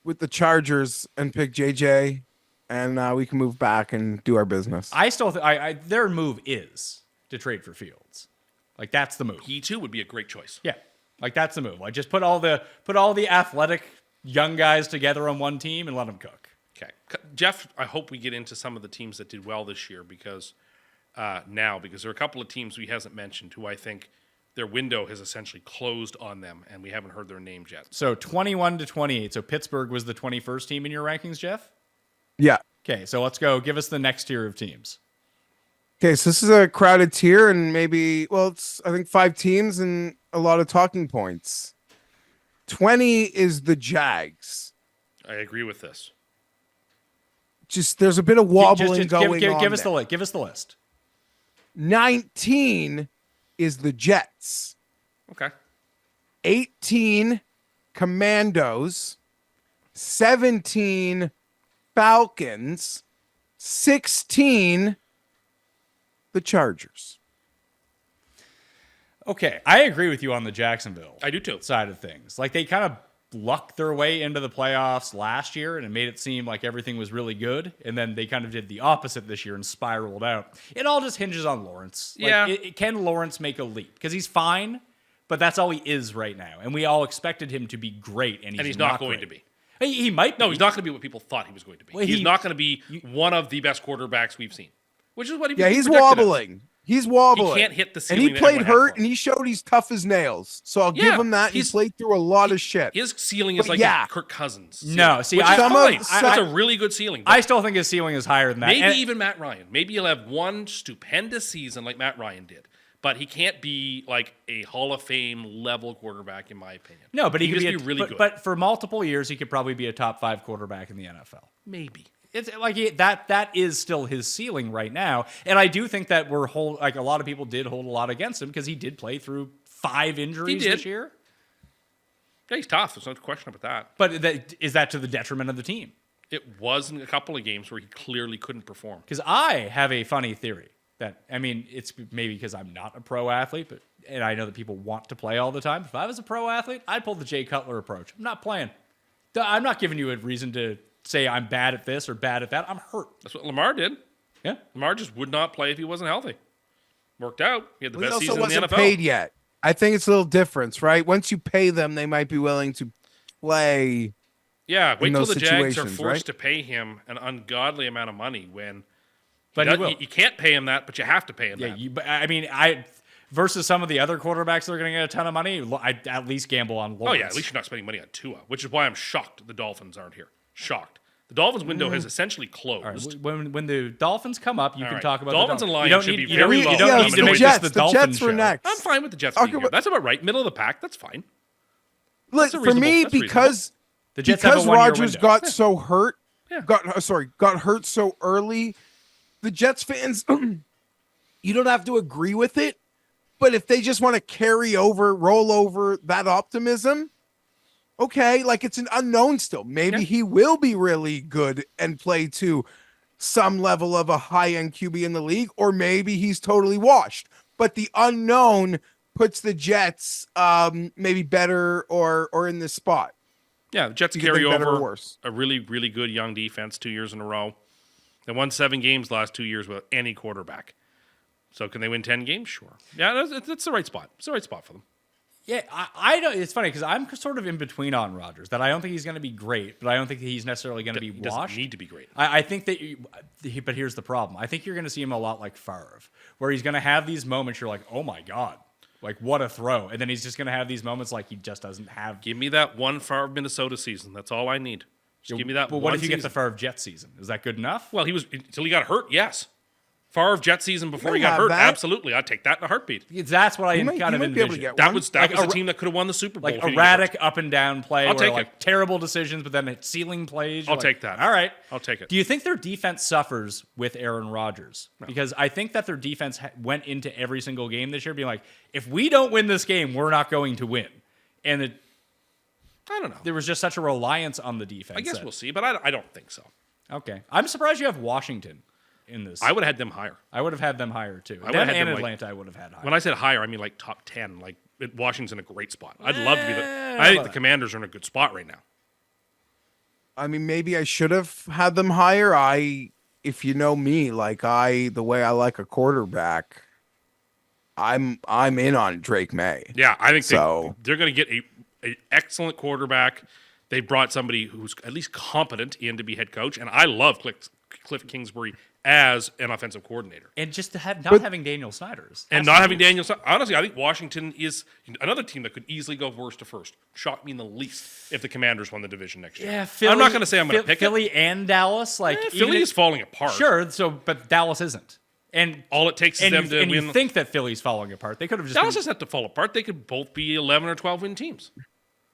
with the Chargers and pick JJ, and we can move back and do our business. I still their move is to trade for Fields. Like, that's the move. He too would be a great choice. Yeah, like that's the move. Like, just put all the athletic young guys together on one team and let them cook. Okay, Jeff. I hope we get into some of the teams that did well this year because there are a couple of teams we hasn't mentioned who I think their window has essentially closed on them, and we haven't heard their names yet. So 21-28. So Pittsburgh was the 21st team in your rankings, Jeff. Yeah. Okay, so let's go. Give us the next tier of teams. Okay, so this is a crowded tier, and maybe, it's I think 5 teams and a lot of talking points. 20 is the Jags. I agree with this. Just there's a bit of wobbling going on. Give us there. give us the list. 19 is the Jets. Okay. 18 Commandos. 17 Falcons. 16 the Chargers. Okay, I agree with you on the Jacksonville I do too. side of things. Like, they kind of lucked their way into the playoffs last year, and it made it seem like everything was really good. And then they kind of did the opposite this year and spiraled out. It all just hinges on Lawrence. Like, Yeah. Can Lawrence make a leap? Because he's fine, but that's all he is right now. And we all expected him to be great, and He's not going great. to be. He might. No, be. he's not going to be what people thought he was going to be. Well, he's he- not going to be one of the best quarterbacks we've seen, which is what he Yeah, he's projected as. wobbling. He's wobbling. He can't hit the And ceiling he that played everyone had hurt, for and him. he showed he's tough as nails. So I'll Yeah, give him that. He he's- played through a lot of shit. His ceiling is But like yeah. Kirk Cousins. No, see, which I- is some fine. of- That's some- a really good ceiling. I still think his ceiling is higher than that. Maybe And- even Matt Ryan. Maybe he'll have one stupendous season like Matt Ryan did. But he can't be like a Hall of Fame level quarterback, in my opinion. No, but he could just be, really but, good. But for multiple years, he could probably be a top 5 quarterback in the NFL. Maybe. It's like that is still his ceiling right now, and I do think that like a lot of people did hold a lot against him because he did play through 5 injuries did. this year. Yeah, he's tough. There's no question about that. But is that to the detriment of the team? It was in a couple of games where he clearly couldn't perform. Because I have a funny theory that, I mean, it's maybe because I'm not a pro athlete, and I know that people want to play all the time. If I was a pro athlete, I'd pull the Jay Cutler approach. I'm not playing. I'm not giving you a reason to say I'm bad at this or bad at that. I'm hurt. That's what Lamar did. Yeah. Lamar just would not play if he wasn't healthy. Worked out. He had the He best also season in the wasn't NFL. paid yet. I think it's a little difference, right? Once you pay them, they might be willing to play. Yeah, wait in till those the Jags are situations, forced right? to pay him an ungodly amount of money when But he will. you can't pay him that, but you have to pay him Yeah, that. but I mean, versus some of the other quarterbacks that are going to get a ton of money, I'd at least gamble on Lawrence. Oh, yeah, at least you're not spending money on Tua, which is why I'm shocked the Dolphins aren't here. Shocked. The Dolphins window has essentially closed. All right, when the Dolphins come up, you can right. talk about Dolphins the and Dolphins. Lions should be very low. You don't Yeah, need the to make Jets. this the The Dolphins Jets were show. next. I'm fine with the Jets Talk being here. about- That's about right. Middle of the pack. That's fine. Look, a for me, reasonable- because The Jets have a because one-year Rodgers window. got so hurt, Yeah. got hurt so early. The Jets fans, you don't have to agree with it, but if they just want to roll over that optimism, okay, like it's an unknown still. Maybe he will be really good and play too. some level of a high-end QB in the league, or maybe he's totally washed. But the unknown puts the Jets maybe better or in this spot. Yeah, the Jets You could carry think better or over worse. a really, really good young defense 2 years in a row. They won 7 games last 2 years without any quarterback. So can they win 10 games? Sure. Yeah, that's the right spot. It's the right spot for them. Yeah, I don't. It's funny because I'm sort of in between on Rodgers. That I don't think he's going to be great, but I don't think he's necessarily going to be He doesn't washed. need to be great. I think that, but here's the problem. I think you're going to see him a lot like Favre, where he's going to have these moments. You're like, oh my god, like what a throw, and then he's just going to have these moments like he just doesn't have. Give me that one Favre Minnesota season. That's all I need. Just give me that. But one what if you get season. the Favre Jet season? Is that good enough? Well, he was until he got hurt. Yes. Favre Jet season before he We'll got have hurt. that. Absolutely, I'd take that in a heartbeat. That's what I kind of might be able to envision. get That one. was Like the a- team that could have won the Super Bowl. Like if he didn't get erratic up and down play, I'll where take like it. terrible decisions, but then it's ceiling plays. You're I'll like, take that. All right, I'll take it. Do you think their defense suffers with Aaron Rodgers? Because I think that their defense went into every single game this year being like, if we don't win this game, we're not going to win. And hurt. I don't know. there was just such a reliance on the defense. I guess that- we'll see, but I don't think so. Okay, I'm surprised you have Washington in this. I would have had them higher. I would have had them higher too. would Them have had and them, like- Atlanta, I would have had higher. When I said higher, I mean like top 10. Like Washington's in a great spot. I'd love to be Eh, I think about the that. Commanders are in a good spot right now. I mean, maybe I should have had them higher. If you know me, like the way I like a quarterback, I'm in on Drake May. Yeah, I think So- they're going to get a excellent quarterback. They brought somebody who's at least competent in to be head coach, and I love Cliff Kingsbury as an offensive coordinator. and just to have not having Daniel Snyder's And not having Daniel, honestly, I think Washington is another team that could easily go worst to first. Shock me in the least if the Commanders won the division next year. Yeah, Philly, I'm not going to say I'm going to pick Philly and Dallas. Like it. even Philly if- is falling apart. Sure, so but Dallas isn't. And All it takes is and them you, to and win. you think that Philly's falling apart. They could have just Dallas been, doesn't have to fall apart. They could both be 11 or 12 win teams.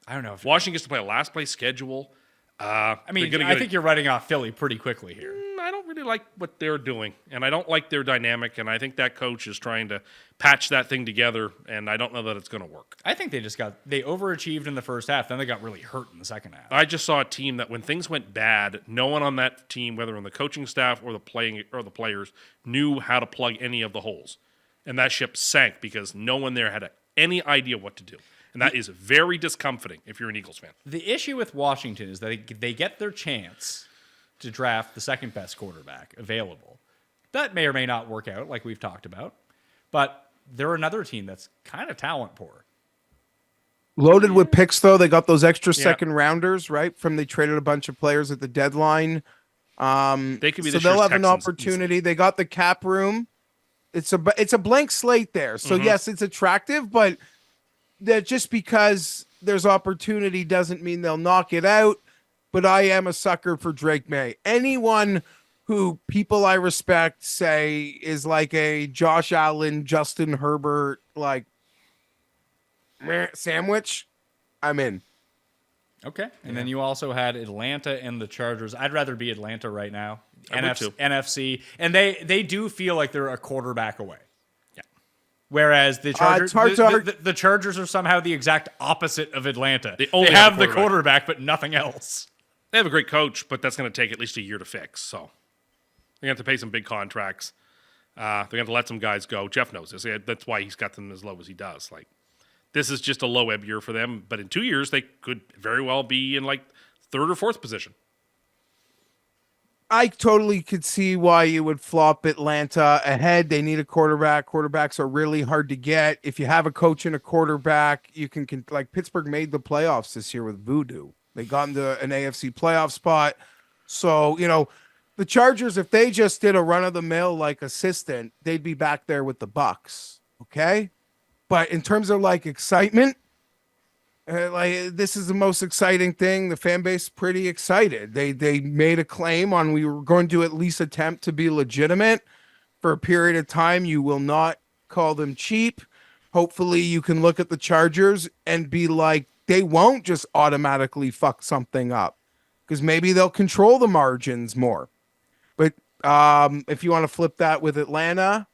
I don't know if Washington gets to play a last place schedule. I mean, they're gonna I get think you're writing off Philly pretty quickly here. I don't really like what they're doing, and I don't like their dynamic, and I think that coach is trying to patch that thing together, and I don't know that it's going to work. I think they overachieved in the first half, then they got really hurt in the second half. I just saw a team that when things went bad, no one on that team, whether on the coaching staff or the players, knew how to plug any of the holes, and that ship sank because no one there had any idea what to do. And that is very discomforting if you're an Eagles fan. The issue with Washington is that they get their chance to draft the second best quarterback available. That may or may not work out, like we've talked about. But they're another team that's kind of talent poor. Loaded with picks, though. They got those extra Yeah. second rounders, right? From they traded a bunch of players at the deadline. They could be So this they'll year's have an Texans opportunity. They got the cap room. It's a blank slate there. So yes, it's attractive, but that just because there's opportunity doesn't mean they'll knock it out. But I am a sucker for Drake May. Anyone who people I respect say is like a Josh Allen, Justin Herbert, like meh sandwich, I'm in. Okay. And then you also had Atlanta and the Chargers. I'd rather be Atlanta right now. I would too. NFC. And they do feel like they're a quarterback away. Yeah. Whereas the Chargers, it's hard to the Chargers are somehow the exact opposite of Atlanta. They only have have the a quarterback, but nothing else. They have a great coach, but that's going to take at least a year to fix. So they're going to have to pay some big contracts. They're going to let some guys go. Geoff knows this. That's why he's got them as low as he does. Like, this is just a low ebb year for them. But in 2 years, they could very well be in like third or fourth position. I totally could see why you would flop Atlanta ahead. They need a quarterback. Quarterbacks are really hard to get. If you have a coach and a quarterback, you can like Pittsburgh made the playoffs this year with Voodoo. They got into an AFC playoff spot. So, the Chargers, if they just did a run of the mill like assistant, they'd be back there with the Bucks. Okay. But in terms of like excitement, this is the most exciting thing. The fan base is pretty excited. They made a claim on we were going to at least attempt to be legitimate for a period of time. You will not call them cheap. Hopefully you can look at the Chargers and be like, they won't just automatically fuck something up because maybe they'll control the margins more. But if you want to flip that with Atlanta,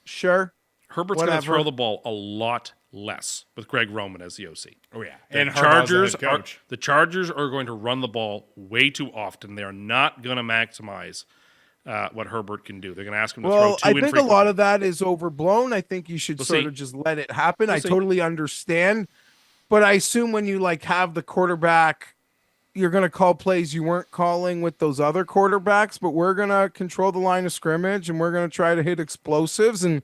sure. Herbert's going to Whatever. throw the ball a lot less with Greg Roman as the OC. Oh yeah. The And Harbaugh's the Chargers head are coach. going to run the ball way too often. They are not going to maximize what Herbert can do. They're going to ask him to Well, throw I two think a lot infrequently. of that is overblown. I think you should We'll sort see. of just let it happen. We'll I see. totally understand, but I assume when you like have the quarterback, you're going to call plays you weren't calling with those other quarterbacks, but we're going to control the line of scrimmage and we're going to try to hit explosives, and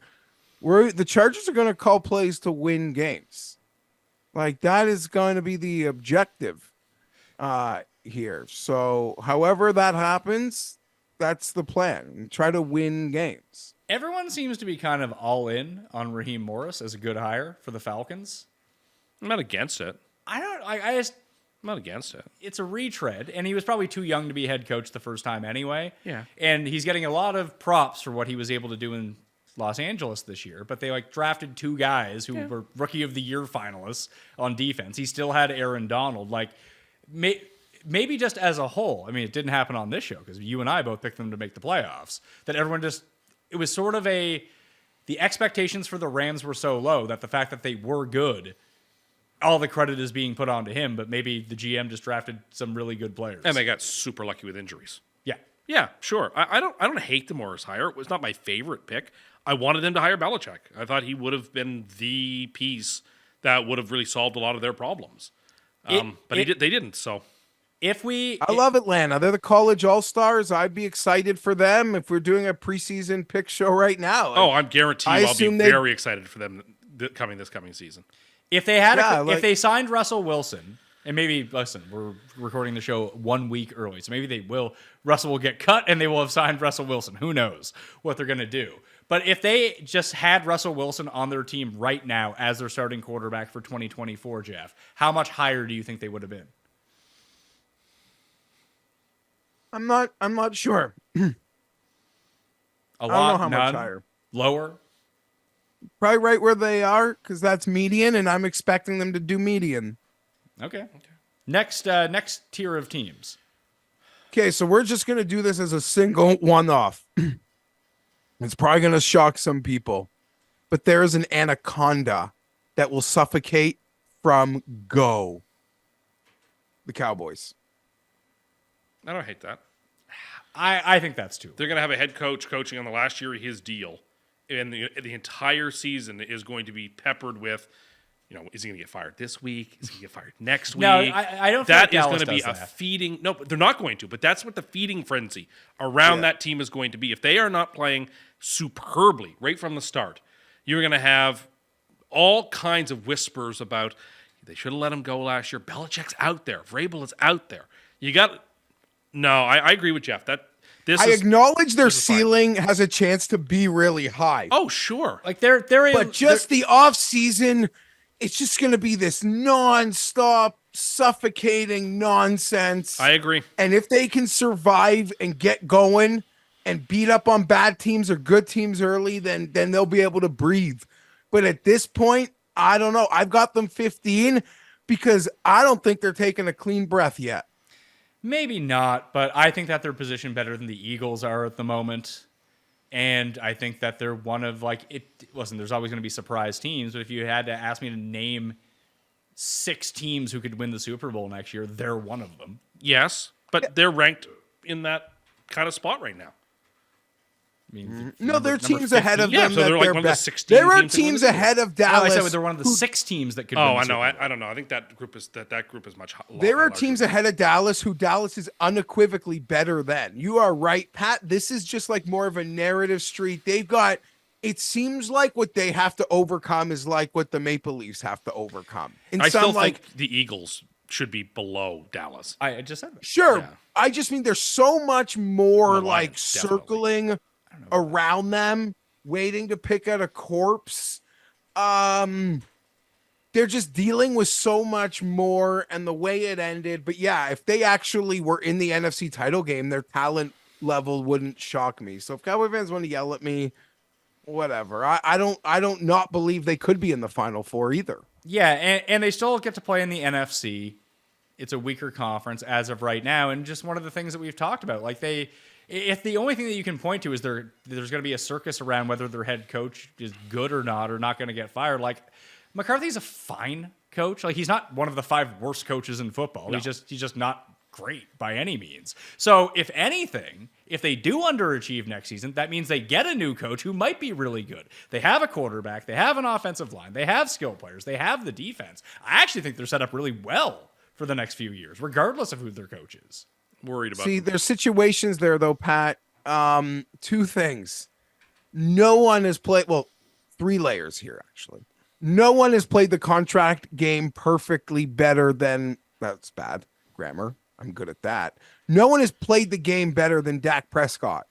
the Chargers are going to call plays to win games. Like that is going to be the objective here. So however that happens, that's the plan. Try to win games. Everyone seems to be kind of all in on Raheem Morris as a good hire for the Falcons. I'm not against it. I just, I'm not against it. it's a retread, and he was probably too young to be head coach the first time anyway. Yeah. And he's getting a lot of props for what he was able to do in Los Angeles this year, but they like drafted two guys who were rookie of the year finalists on defense. He still had Aaron Donald. Like, maybe just as a whole, I mean, it didn't happen on this show because you and I both picked them to make the playoffs, that everyone just, it was sort of the expectations for the Rams were so low that the fact that they were good, all the credit is being put onto him, but maybe the GM just drafted some really good players. And they got super lucky with injuries. Yeah. Yeah, sure. I don't hate the Morris hire. It was not my favorite pick. I wanted them to hire Belichick. I thought he would have been the piece that would have really solved a lot of their problems. They didn't. So I love Atlanta. They're the college all-stars. I'd be excited for them if we're doing a preseason pick show right now. I'm guaranteed I'll be very excited for them this coming season. If they had, if they signed Russell Wilson, and maybe listen, we're recording the show 1 week early, so maybe Russell will get cut, and they will have signed Russell Wilson. Who knows what they're going to do? But if they just had Russell Wilson on their team right now as their starting quarterback for 2024, Geoff, how much higher do you think they would have been? I'm not sure. A lot, I don't know how none, much higher. Lower? Probably right where they are, because that's median, and I'm expecting them to do median. Okay. Next tier of teams. Okay, so we're just going to do this as a single one-off. It's probably going to shock some people, but there is an anaconda that will suffocate from go. The Cowboys. I don't hate that. I think that's too. They're going to have a head coach coaching on the last year of his deal, and the entire season is going to be peppered with, is he going to get fired this week? Is he going to get fired next week? No, I don't. That feel like is going to be Dallas a does that. feeding. No, they're not going to. But that's what the feeding frenzy around that team is going to be. If they are not playing superbly right from the start, you're going to have all kinds of whispers about they should have let him go last year. Belichick's out there. Vrabel is out there. You got. No, I agree with Geoff. I acknowledge their ceiling has a chance to be really high. Oh, sure. Like they're But just the off season, it's just going to be this non-stop, suffocating nonsense. I agree. And if they can survive and get going and beat up on bad teams or good teams early, then they'll be able to breathe. But at this point, I don't know. I've got them 15 because I don't think they're taking a clean breath yet. Maybe not, but I think that they're positioned better than the Eagles are at the moment. And I think that they're one of listen, there's always going to be surprise teams, but if you had to ask me to name 6 teams who could win the Super Bowl next year, they're one of them. Yes, but they're ranked in that kind of spot right now. I mean, No, there are number teams 15. ahead of Yeah, them. so they're that like they're one of the best. 16 There are teams that win teams the Super ahead of No, Dallas. I said they're one of the 6 teams that could Oh, win the I know. Super Bowl. I don't know. I think that group is much. There are teams ahead of Dallas who Dallas is unequivocally better than. You are right, Pat. This is just like more of a narrative street. It seems like what they have to overcome is like what the Maple Leafs have to overcome. I still think the Eagles should be below Dallas. I just said that. Sure. Yeah. I just mean there's so much more The like Lions, definitely. circling around them, waiting to pick at a corpse. They're just dealing with so much more and the way it ended. But yeah, if they actually were in the NFC title game, their talent level wouldn't shock me. So if Cowboy fans want to yell at me, whatever. I don't not believe they could be in the Final Four either. Yeah, and they still get to play in the NFC. It's a weaker conference as of right now, and just one of the things that we've talked about. Like if the only thing that you can point to is there's going to be a circus around whether their head coach is good or not going to get fired. Like McCarthy's a fine coach. Like he's not one of the 5 worst coaches in football. No. He's just not great by any means. So if anything, if they do underachieve next season, that means they get a new coach who might be really good. They have a quarterback, they have an offensive line, they have skill players, they have the defense. I actually think they're set up really well for the next few years, regardless of who their coach is. Worried about See, them. there's situations there though, Pat. Two things. No one has played. Well, three layers here actually. No one has played the contract game perfectly better than. That's bad grammar. I'm good at that. No one has played the game better than Dak Prescott.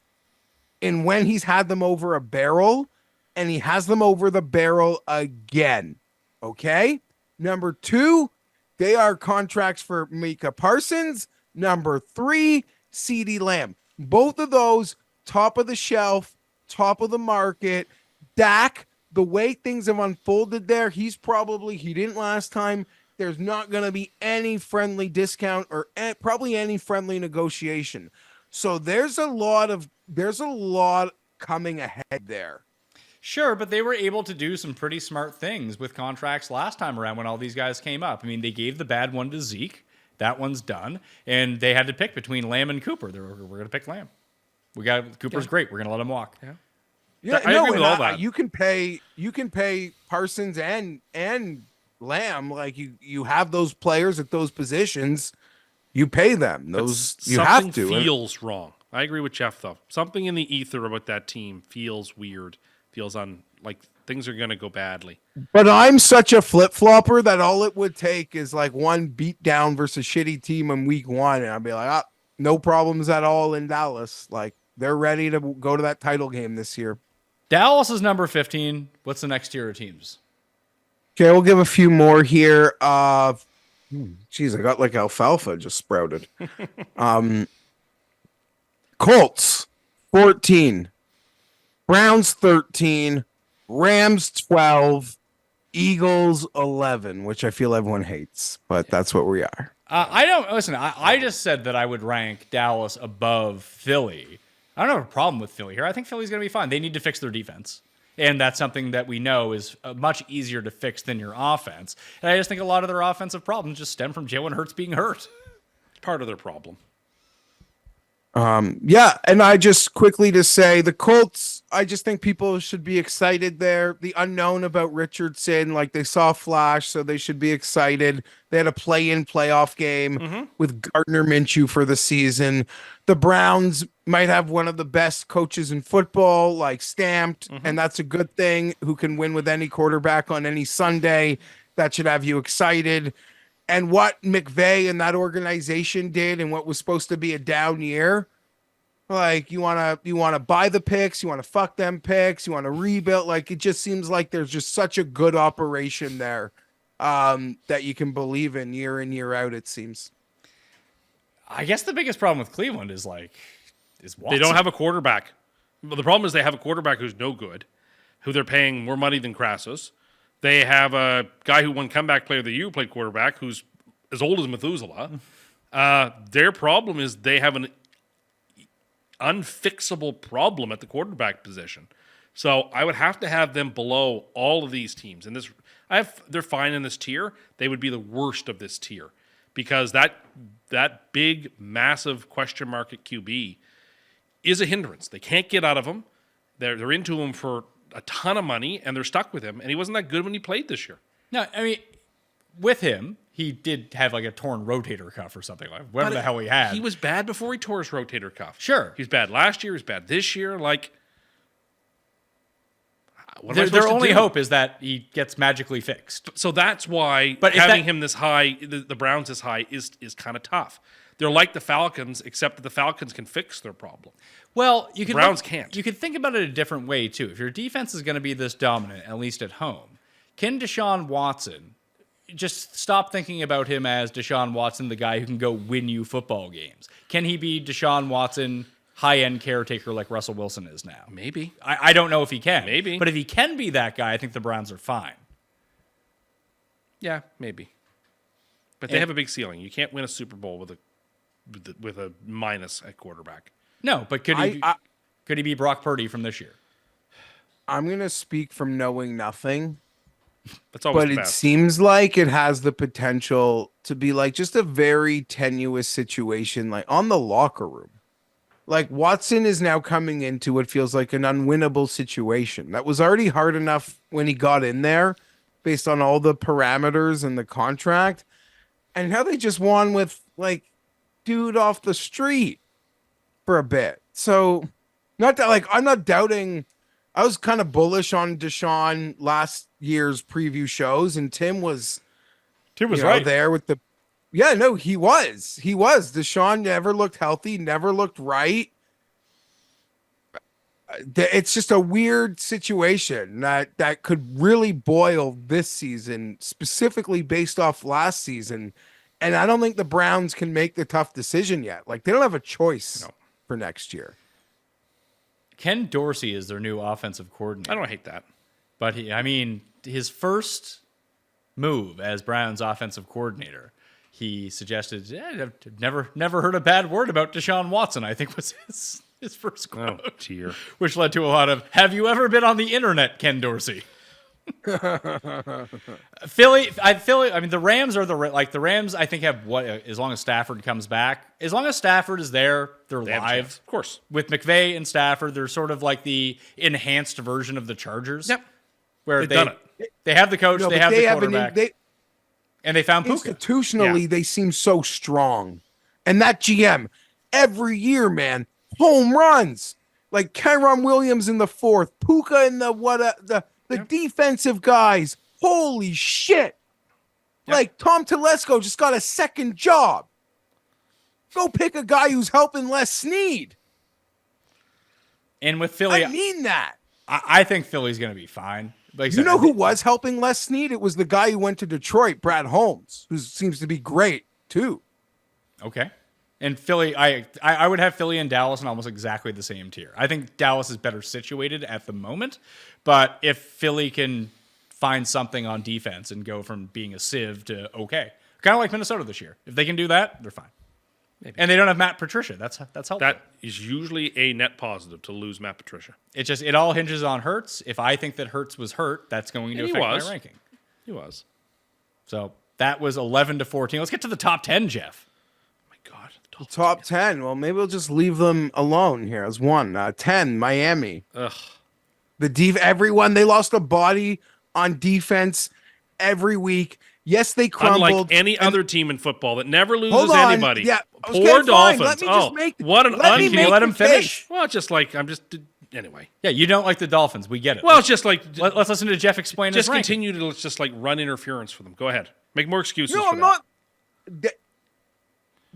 And when he's had them over a barrel, and he has them over the barrel again. Okay. Number two, they are contracts for Micah Parsons. Number three, CeeDee Lamb. Both of those, top of the shelf, top of the market. Dak, the way things have unfolded there, he didn't last time. There's not going to be any friendly discount or probably any friendly negotiation. So there's a lot coming ahead there. Sure, but they were able to do some pretty smart things with contracts last time around when all these guys came up. I mean, they gave the bad one to Zeke. That one's done. And they had to pick between Lamb and Cooper. We're going to pick Lamb. Cooper's great. We're going to let him walk. Yeah. Yeah, I agree with all and that. You can pay Parsons and Lamb, like you have those players at those positions, you pay them. Those you have to. Feels wrong. I agree with Geoff though. Something in the ether about that team feels weird. Feels like things are going to go badly. But I'm such a flip-flopper that all it would take is like one beat down versus shitty team in week 1 and I'd be like, no problems at all in Dallas. Like they're ready to go to that title game this year. Dallas is number 15. What's the next tier of teams? Okay, we'll give a few more here. Geez, I got like alfalfa just sprouted. Colts, 14. Browns, 13. Rams, 12. Eagles, 11, which I feel everyone hates, but that's what we are. I just said that I would rank Dallas above Philly. I don't have a problem with Philly here. I think Philly's going to be fine. They need to fix their defense. And that's something that we know is much easier to fix than your offense. And I just think a lot of their offensive problems just stem from Jalen Hurts being hurt. It's part of their problem. Yeah, and I just quickly to say the Colts, I just think people should be excited there. The unknown about Richardson, like they saw Flash, so they should be excited. They had a play-in playoff game with Gardner Minshew for the season. The Browns might have one of the best coaches in football, like stamped, and that's a good thing, who can win with any quarterback on any Sunday. That should have you excited. And what McVay and that organization did and what was supposed to be a down year, like you want to buy the picks, you want to fuck them picks, you want to rebuild. Like it just seems like there's just such a good operation there that you can believe in year out, it seems. I guess the biggest problem with Cleveland is Watson. They don't have a quarterback. Well, the problem is they have a quarterback who's no good, who they're paying more money than Crassus. They have a guy who won comeback player of the year, played quarterback, who's as old as Methuselah. Their problem is they have an unfixable problem at the quarterback position. So I would have to have them below all of these teams. And they're fine in this tier. They would be the worst of this tier because that big, massive question mark at QB is a hindrance. They can't get out of him. They're into him for a ton of money, and they're stuck with him. And he wasn't that good when he played this year. No, I mean, with him, he did have like a torn rotator cuff or something like whatever the hell he had. He was bad before he tore his rotator cuff. Sure. He's bad last year. He's bad this year. Like, what am I Their supposed to only do? hope is that he gets magically fixed. So that's why But if having that- him this high, the Browns this high, is kind of tough. They're like the Falcons, except that the Falcons can fix their problem. Well, you could Browns can't. You could think about it a different way too. If your defense is going to be this dominant, at least at home, can Deshaun Watson just stop thinking about him as Deshaun Watson, the guy who can go win you football games? Can he be Deshaun Watson, high-end caretaker like Russell Wilson is now? Maybe. I don't know if he can. Maybe. But if he can be that guy, I think the Browns are fine. Yeah, maybe. But they have a big ceiling. You can't win a Super Bowl with a minus at quarterback. No, but could he be Brock Purdy from this year? I'm going to speak from knowing nothing. That's always but the it best. seems like it has the potential to be like just a very tenuous situation, like on the locker room. Like Watson is now coming into what feels like an unwinnable situation. That was already hard enough when he got in there based on all the parameters and the contract. And how they just won with like dude off the street for a bit. So not that like I'm not doubting. I was kind of bullish on Deshaun last year's preview shows, and Tim was there with the yeah, no, he was. He was. Deshaun never looked healthy, never looked right. It's just a weird situation that could really boil this season, specifically based off last season. And I don't think the Browns can make the tough decision yet. Like they don't have a choice for next year. Ken Dorsey is their new offensive coordinator. I don't hate that. But his first move as Browns offensive coordinator, he suggested, I've never heard a bad word about Deshaun Watson, I think was his first quote. Oh, dear. Which led to a lot of, have you ever been on the internet, Ken Dorsey? Philly, I mean, the Rams are the Rams, I think, have what, as long as Stafford comes back, as long as Stafford is there, they're They have a live. chance. Of course. With McVay and Stafford, they're sort of like the enhanced version of the Chargers. Yep. Where They've done it. they have the coach, No, they but have the haven't- quarterback, and they found Puka. institutionally, Yeah. they seem so strong. And that GM, every year, man, home runs. Like Kyron Williams in the fourth, Puka in the defensive guys. Holy shit. Like Tom Telesco just got a second job. Go pick a guy who's helping Les Snead. And with Philly, I mean that. I think Philly's going to be fine. Like I You said, know who was helping Les Snead? It was the guy who went to Detroit, Brad Holmes, who seems to be great too. Okay. And Philly, I would have Philly and Dallas in almost exactly the same tier. I think Dallas is better situated at the moment, but if Philly can find something on defense and go from being a sieve to okay, kind of like Minnesota this year, if they can do that, they're fine. Maybe. And they don't have Matt Patricia. That's helpful. That is usually a net positive to lose Matt Patricia. It all hinges on Hurts. If I think that Hurts was hurt, that's going to And he affect was. my ranking. He was. So that was 11 to 14. Let's get to the top 10, Geoff. Oh my God. Dolphins. Top 10. Well, maybe we'll just leave them alone here as one. 10, Miami. Ugh. Everyone, they lost a body on defense every week. Yes, they crumbled. Unlike any other team in football that never Hold loses on. anybody. Yeah, Poor okay, fine. Dolphins. Let me just make- what an let me Can you make let the him finish? case. Well, anyway. Yeah, you don't like the Dolphins. We get it. Well, it's just like Let's listen to Geoff explain his just ranking. continue to just like run interference for them. Go ahead. Make more excuses. No, for I'm them. not.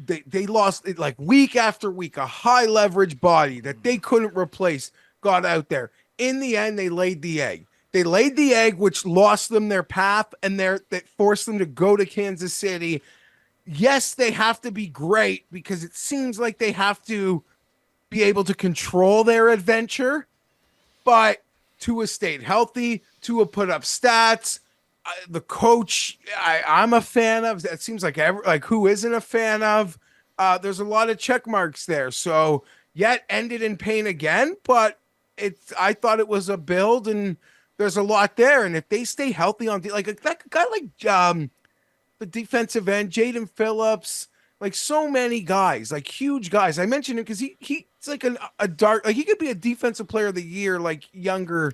They lost it like week after week. A high leverage body that they couldn't replace got out there. In the end, they laid the egg. They laid the egg, which lost them their path and that forced them to go to Kansas City. Yes, they have to be great because it seems like they have to be able to control their adventure. But Tua stayed healthy. Tua put up stats. The coach, I'm a fan of. It seems like who isn't a fan of? There's a lot of check marks there. So yet ended in pain again, but I thought it was a build, and there's a lot there. And if they stay healthy on like a guy like the defensive end, Jaden Phillips, like so many guys, like huge guys. I mentioned him because he's like a dark, like he could be a defensive player of the year, like younger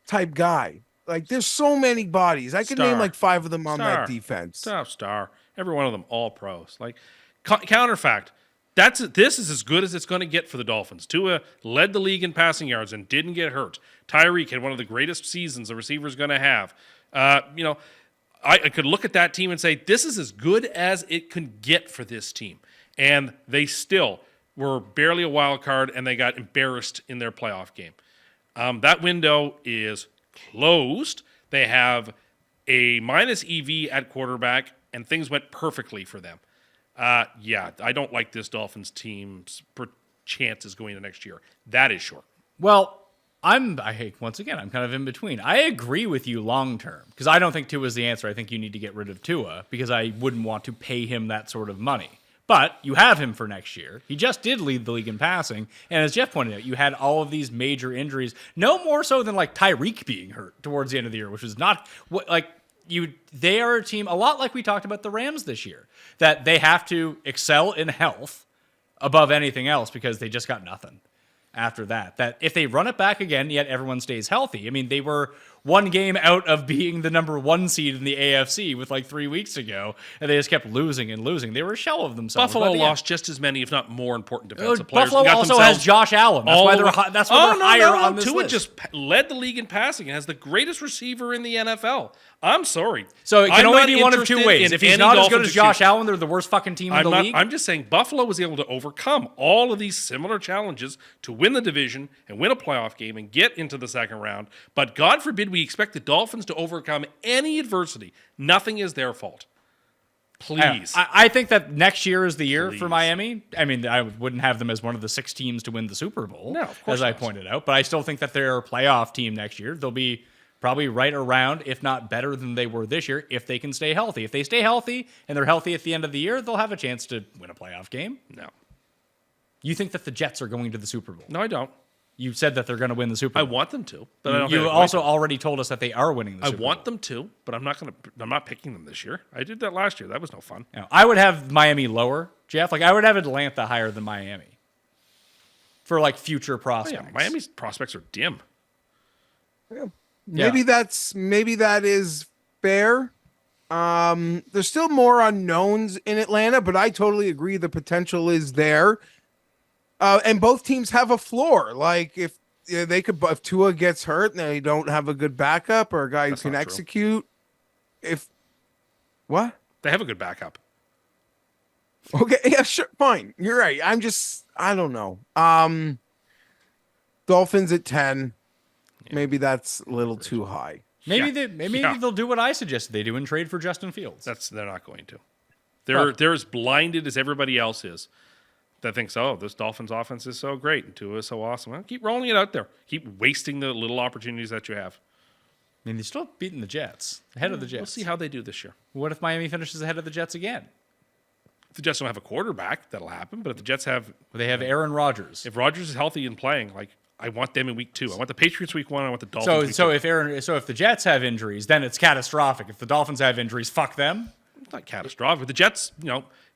type guy. Like there's so many bodies. I could name like 5 of them on that defense. Top star. Every one of them, all pros. Like counterfact. This is as good as it's going to get for the Dolphins. Tua led the league in passing yards and didn't get hurt. Tyreek had one of the greatest seasons a receiver is going to have. I could look at that team and say, this is as good as it can get for this team. And they still were barely a wild card, and they got embarrassed in their playoff game. That window is closed. They have a minus EV at quarterback, and things went perfectly for them. I don't like this Dolphins team's chances going into next year. That is short. Well, once again, I'm kind of in between. I agree with you long term because I don't think Tua is the answer. I think you need to get rid of Tua because I wouldn't want to pay him that sort of money. But you have him for next year. He just did lead the league in passing. And as Geoff pointed out, you had all of these major injuries. No more so than like Tyreek being hurt towards the end of the year, which was not what like they are a team a lot like we talked about the Rams this year, that they have to excel in health above anything else because they just got nothing after that. That if they run it back again, yet everyone stays healthy. I mean, they were one game out of being the number 1 seed in the AFC with like 3 weeks ago, and they just kept losing and losing. They were a shell of themselves. Buffalo lost just as many, if not more important defensive players. Buffalo also has Josh Allen. That's why they're higher on this Tua list. just led the league in passing and has the greatest receiver in the NFL. I'm sorry. So it can I'm only not be one of two interested ways. in If he's any not as good Dolphins as Josh excuse. Allen, they're the worst fucking team in the league. I'm just saying Buffalo was able to overcome all of these similar challenges to win the division and win a playoff game and get into the second round. But God forbid we expect the Dolphins to overcome any adversity. Nothing is their fault. Please. I think that next year is the year for Please. Miami. I mean, I wouldn't have them as one of the 6 teams to win the Super Bowl, No, of course as I not. pointed out. But I still think that they're a playoff team next year. They'll be probably right around, if not better than they were this year, if they can stay healthy. If they stay healthy and they're healthy at the end of the year, they'll have a chance to win a playoff game. No. You think that the Jets are going to the Super Bowl? No, I don't. You said that they're going to win the Super I Bowl. want them to, but I don't. You think also they're going already told us that they are winning the to. I Super want Bowl. them to, but I'm not picking them this year. I did that last year. That was no fun. Now, I would have Miami lower, Geoff. Like I would have Atlanta higher than Miami for like future Oh, prospects. yeah, Miami's prospects are dim. Maybe that is fair. There's still more unknowns in Atlanta, but I totally agree the potential is there. And both teams have a floor. Like if if Tua gets hurt and they don't have a good backup or a guy That's who can not true. execute, what? They have a good backup. Okay, yeah, sure, fine. You're right. I don't know. Dolphins at 10. Maybe that's a little too high. Maybe Yeah. they'll do what I suggested they do and trade for Justin Fields. They're not going to. They're as blinded as everybody else is. That thinks, oh, this Dolphins offense is so great and Tua is so awesome. Well, keep rolling it out there. Keep wasting the little opportunities that you have. I mean, they're still beating the Jets, ahead of the Jets. We'll see how they do this year. What if Miami finishes ahead of the Jets again? If the Jets don't have a quarterback, that'll happen. But if the Jets have, They have Aaron Rodgers. if Rodgers is healthy and playing, like I want them in week 2. I want the Patriots week 1. I want the Dolphins. So week if the Jets have injuries, then it's catastrophic. If the Dolphins have injuries, fuck them. 2. It's not catastrophic. The Jets,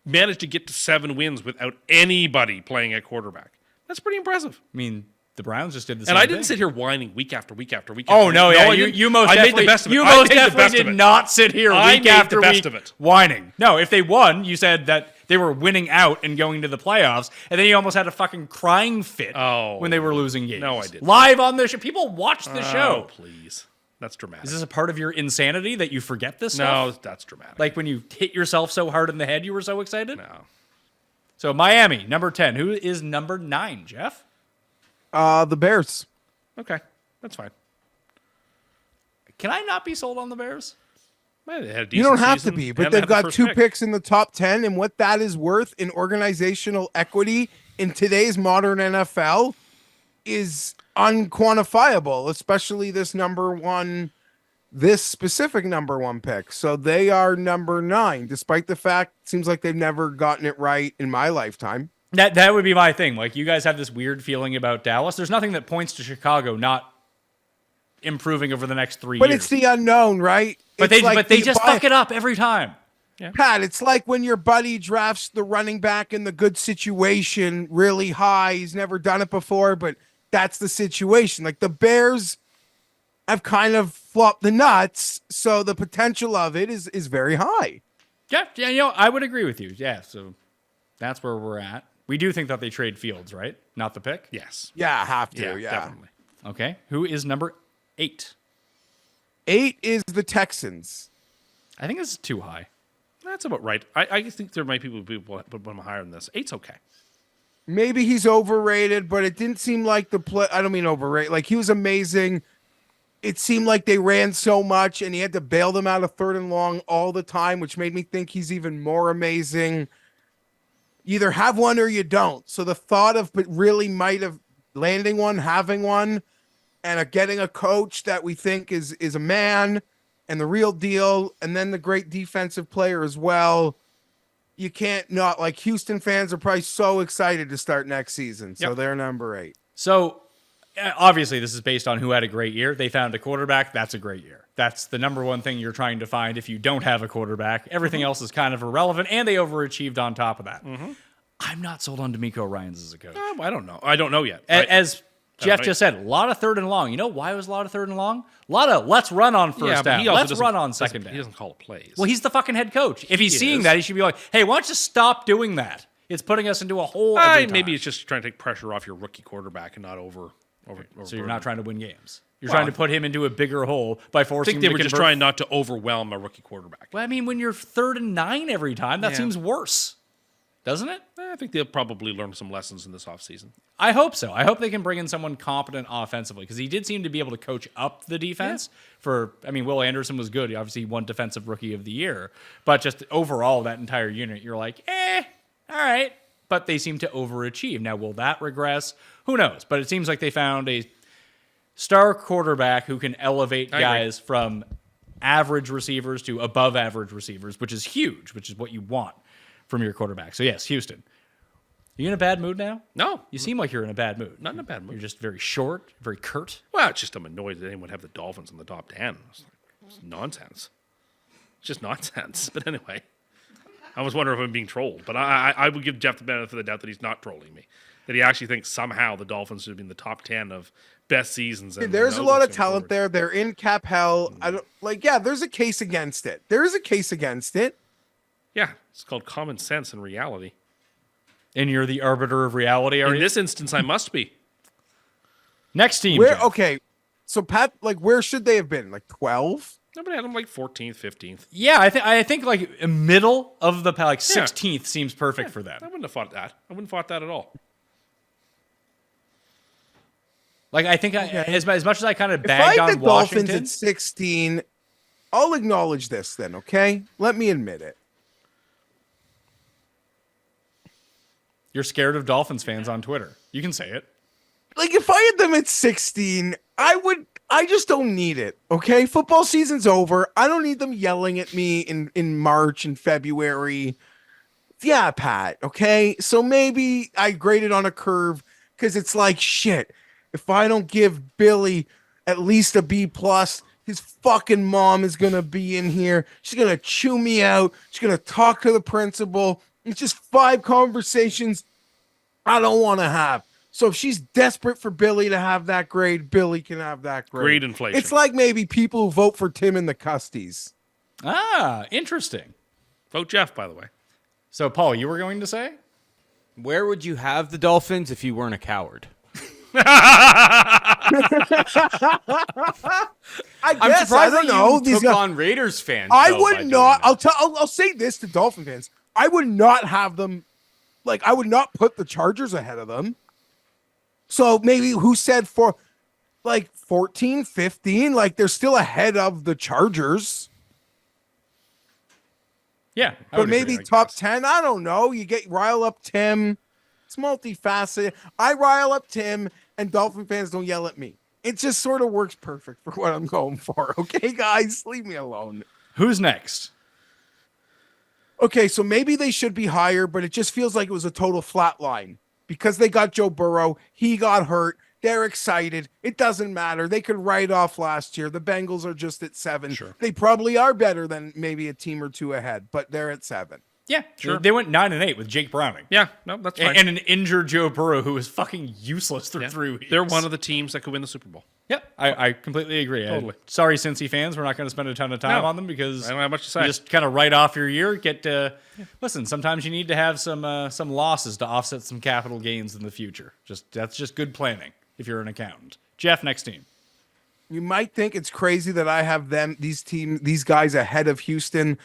managed to get to 7 wins without anybody playing at quarterback. That's pretty impressive. I mean, the Browns just did the same And I thing. didn't sit here whining week after week after week. Oh after no! week. Yeah, I didn't. you most I definitely made the best of it. you I most made the definitely best of did it. not sit here I week made after the best week of it. whining. No, if they won, you said that they were winning out and going to the playoffs, and then you almost had a fucking crying fit when they were losing games. No, I didn't. Live on the show, people watch the Oh, show. please. That's dramatic. Is this a part of your insanity that you forget this No, stuff? that's dramatic. Like when you hit yourself so hard in the head, you were so excited. no. So Miami, number 10. Who is number 9, Geoff? The Bears. Okay, that's fine. Can I not be sold on the Bears? Man, they had a You decent don't have to season be, but and they've had the got first 2 pick. picks in the top 10, and what that is worth in organizational equity in today's modern NFL is unquantifiable, especially this specific number 1 pick. So they are number 9, despite the fact it seems like they've never gotten it right in my lifetime. That would be my thing. Like, you guys have this weird feeling about Dallas. There's nothing that points to Chicago not improving over the next 3 But years. it's the unknown, right? But they just fuck it up every time. Pat, it's like when your buddy drafts the running back in the good situation really high. He's never done it before, but that's the situation. Like the Bears have kind of flopped the nuts, so the potential of it is very high. Yeah, I would agree with you. Yeah, so that's where we're at. We do think that they trade Fields, right? Not the pick? Yes. Yeah, have to. Yeah, definitely. Okay. Who is number 8? 8 is the Texans. I think this is too high. That's about right. I think there might be people who put him higher than this. 8's okay. Maybe he's overrated, but it didn't seem like the play. I don't mean overrated. Like he was amazing. It seemed like they ran so much, and he had to bail them out of 3rd and long all the time, which made me think he's even more amazing. You either have one or you don't. So the thought of really might have landing one, having one, and getting a coach that we think is a man and the real deal, and then the great defensive player as well. you can't not like Houston fans are probably so excited to start next season. So Yep. they're number 8. So obviously this is based on who had a great year. They found a quarterback. That's a great year. That's the number one thing you're trying to find if you don't have a quarterback. Everything else is kind of irrelevant, and they overachieved on top of that. I'm not sold on D'Amico Ryans as a coach. I don't know. I don't know yet. As Geoff know. just said, a lot of third and long. You know why it was a lot of third and long? A lot of let's run on first down. Let's run on second down. He doesn't call plays. Well, he's the fucking head coach. If he's seeing is. that, he should be like, hey, why don't you stop doing that? It's putting us into a hole every time. Maybe it's just trying to take pressure off your rookie quarterback and not over. So you're not trying to win games. You're trying to put him into a bigger hole by I forcing think him they to were just convert. trying not to overwhelm a rookie quarterback. Well, I mean, when you're 3rd and 9 every time, that Yeah. seems worse. Doesn't it? I think they'll probably learn some lessons in this offseason. I hope so. I hope they can bring in someone competent offensively because he did seem to be able to coach up the defense. Will Anderson was good. Obviously, he won Defensive Rookie of the Year. But just overall, that entire unit, you're like, all right. But they seem to overachieve. Now, will that regress? Who knows? But it seems like they found a star quarterback who can elevate guys from average receivers to above average receivers, which is huge, which is what you want from your quarterback. So, yes, Houston. You in a bad mood now? No. You seem like you're in a bad mood. Not in a bad mood. You're just very short, very curt. Well, it's just I'm annoyed that anyone would have the Dolphins in the top 10. It's nonsense. It's just nonsense. But anyway, I was wondering if I'm being trolled. But I would give Geoff the benefit of the doubt that he's not trolling me. That he actually thinks somehow the Dolphins should be in the top 10 of best seasons. And There's a lot of talent forward. there. They're in cap hell. I don't like. Yeah, there's a case against it. There is a case against it. Yeah, it's called common sense and reality. And you're the arbiter of reality, are In you? this instance, I must be. Next team. Where Jeff. okay, so Pat, like, where should they have been? Like 12? Nobody had them like 14th, 15th. Yeah, I think like middle of the 16th seems perfect for them. I wouldn't have fought that. I wouldn't have fought that at all. Like I think as much as I kind of If I bagged had on the Dolphins Washington, at 16, I'll acknowledge this then, okay? Let me admit it. you're scared of Dolphins fans on Twitter. You can say it. Like, if I had them at 16, I just don't need it, okay? Football season's over. I don't need them yelling at me in March and February. Yeah, Pat, okay? So maybe I graded on a curve because it's like, shit, if I don't give Billy at least a B+, his fucking mom is going to be in here. She's going to chew me out. She's going to talk to the principal. It's just 5 conversations I don't want to have. So if she's desperate for Billy to have that grade, Billy can have that grade. Grade inflation. It's like maybe people who vote for Tim and the Custies. Ah, interesting. Vote Geoff, by the way. So Paul, you were going to say? Where would you have the Dolphins if you weren't a coward? I I'm guess, surprised I don't that know. you These took guys, on Raiders fans. I though, by would doing not. that. I'll say this to Dolphin fans. I would not have them. Like, I would not put the Chargers ahead of them. So maybe who said for like 14, 15? Like, they're still ahead of the Chargers. Yeah, I But would agree, maybe I top guess. 10. I don't know. You rile up Tim. It's multifaceted. I rile up Tim, and Dolphin fans don't yell at me. It just sort of works perfect for what I'm going for. Okay, guys, leave me alone. Who's next? Okay, so maybe they should be higher, but it just feels like it was a total flat line because they got Joe Burrow. He got hurt. They're excited. It doesn't matter. They could write off last year. The Bengals are just at 7. Sure. They probably are better than maybe a team or two ahead, but they're at 7. Yeah, Sure. They went 9-8 with Jake Browning. Yeah, no, that's fine. And an injured Joe Burrow who was fucking useless through Yeah. 3 weeks. They're one of the teams that could win the Super Bowl. Yep, I completely agree. Totally. Sorry, Cincy fans, we're not going to spend a ton of time No. on them because I don't have much to you say. just kind of write off your year. Listen. Sometimes you need to have some losses to offset some capital gains in the future. That's just good planning if you're an accountant. Jeff, next team. You might think it's crazy that I have these guys ahead of Houston,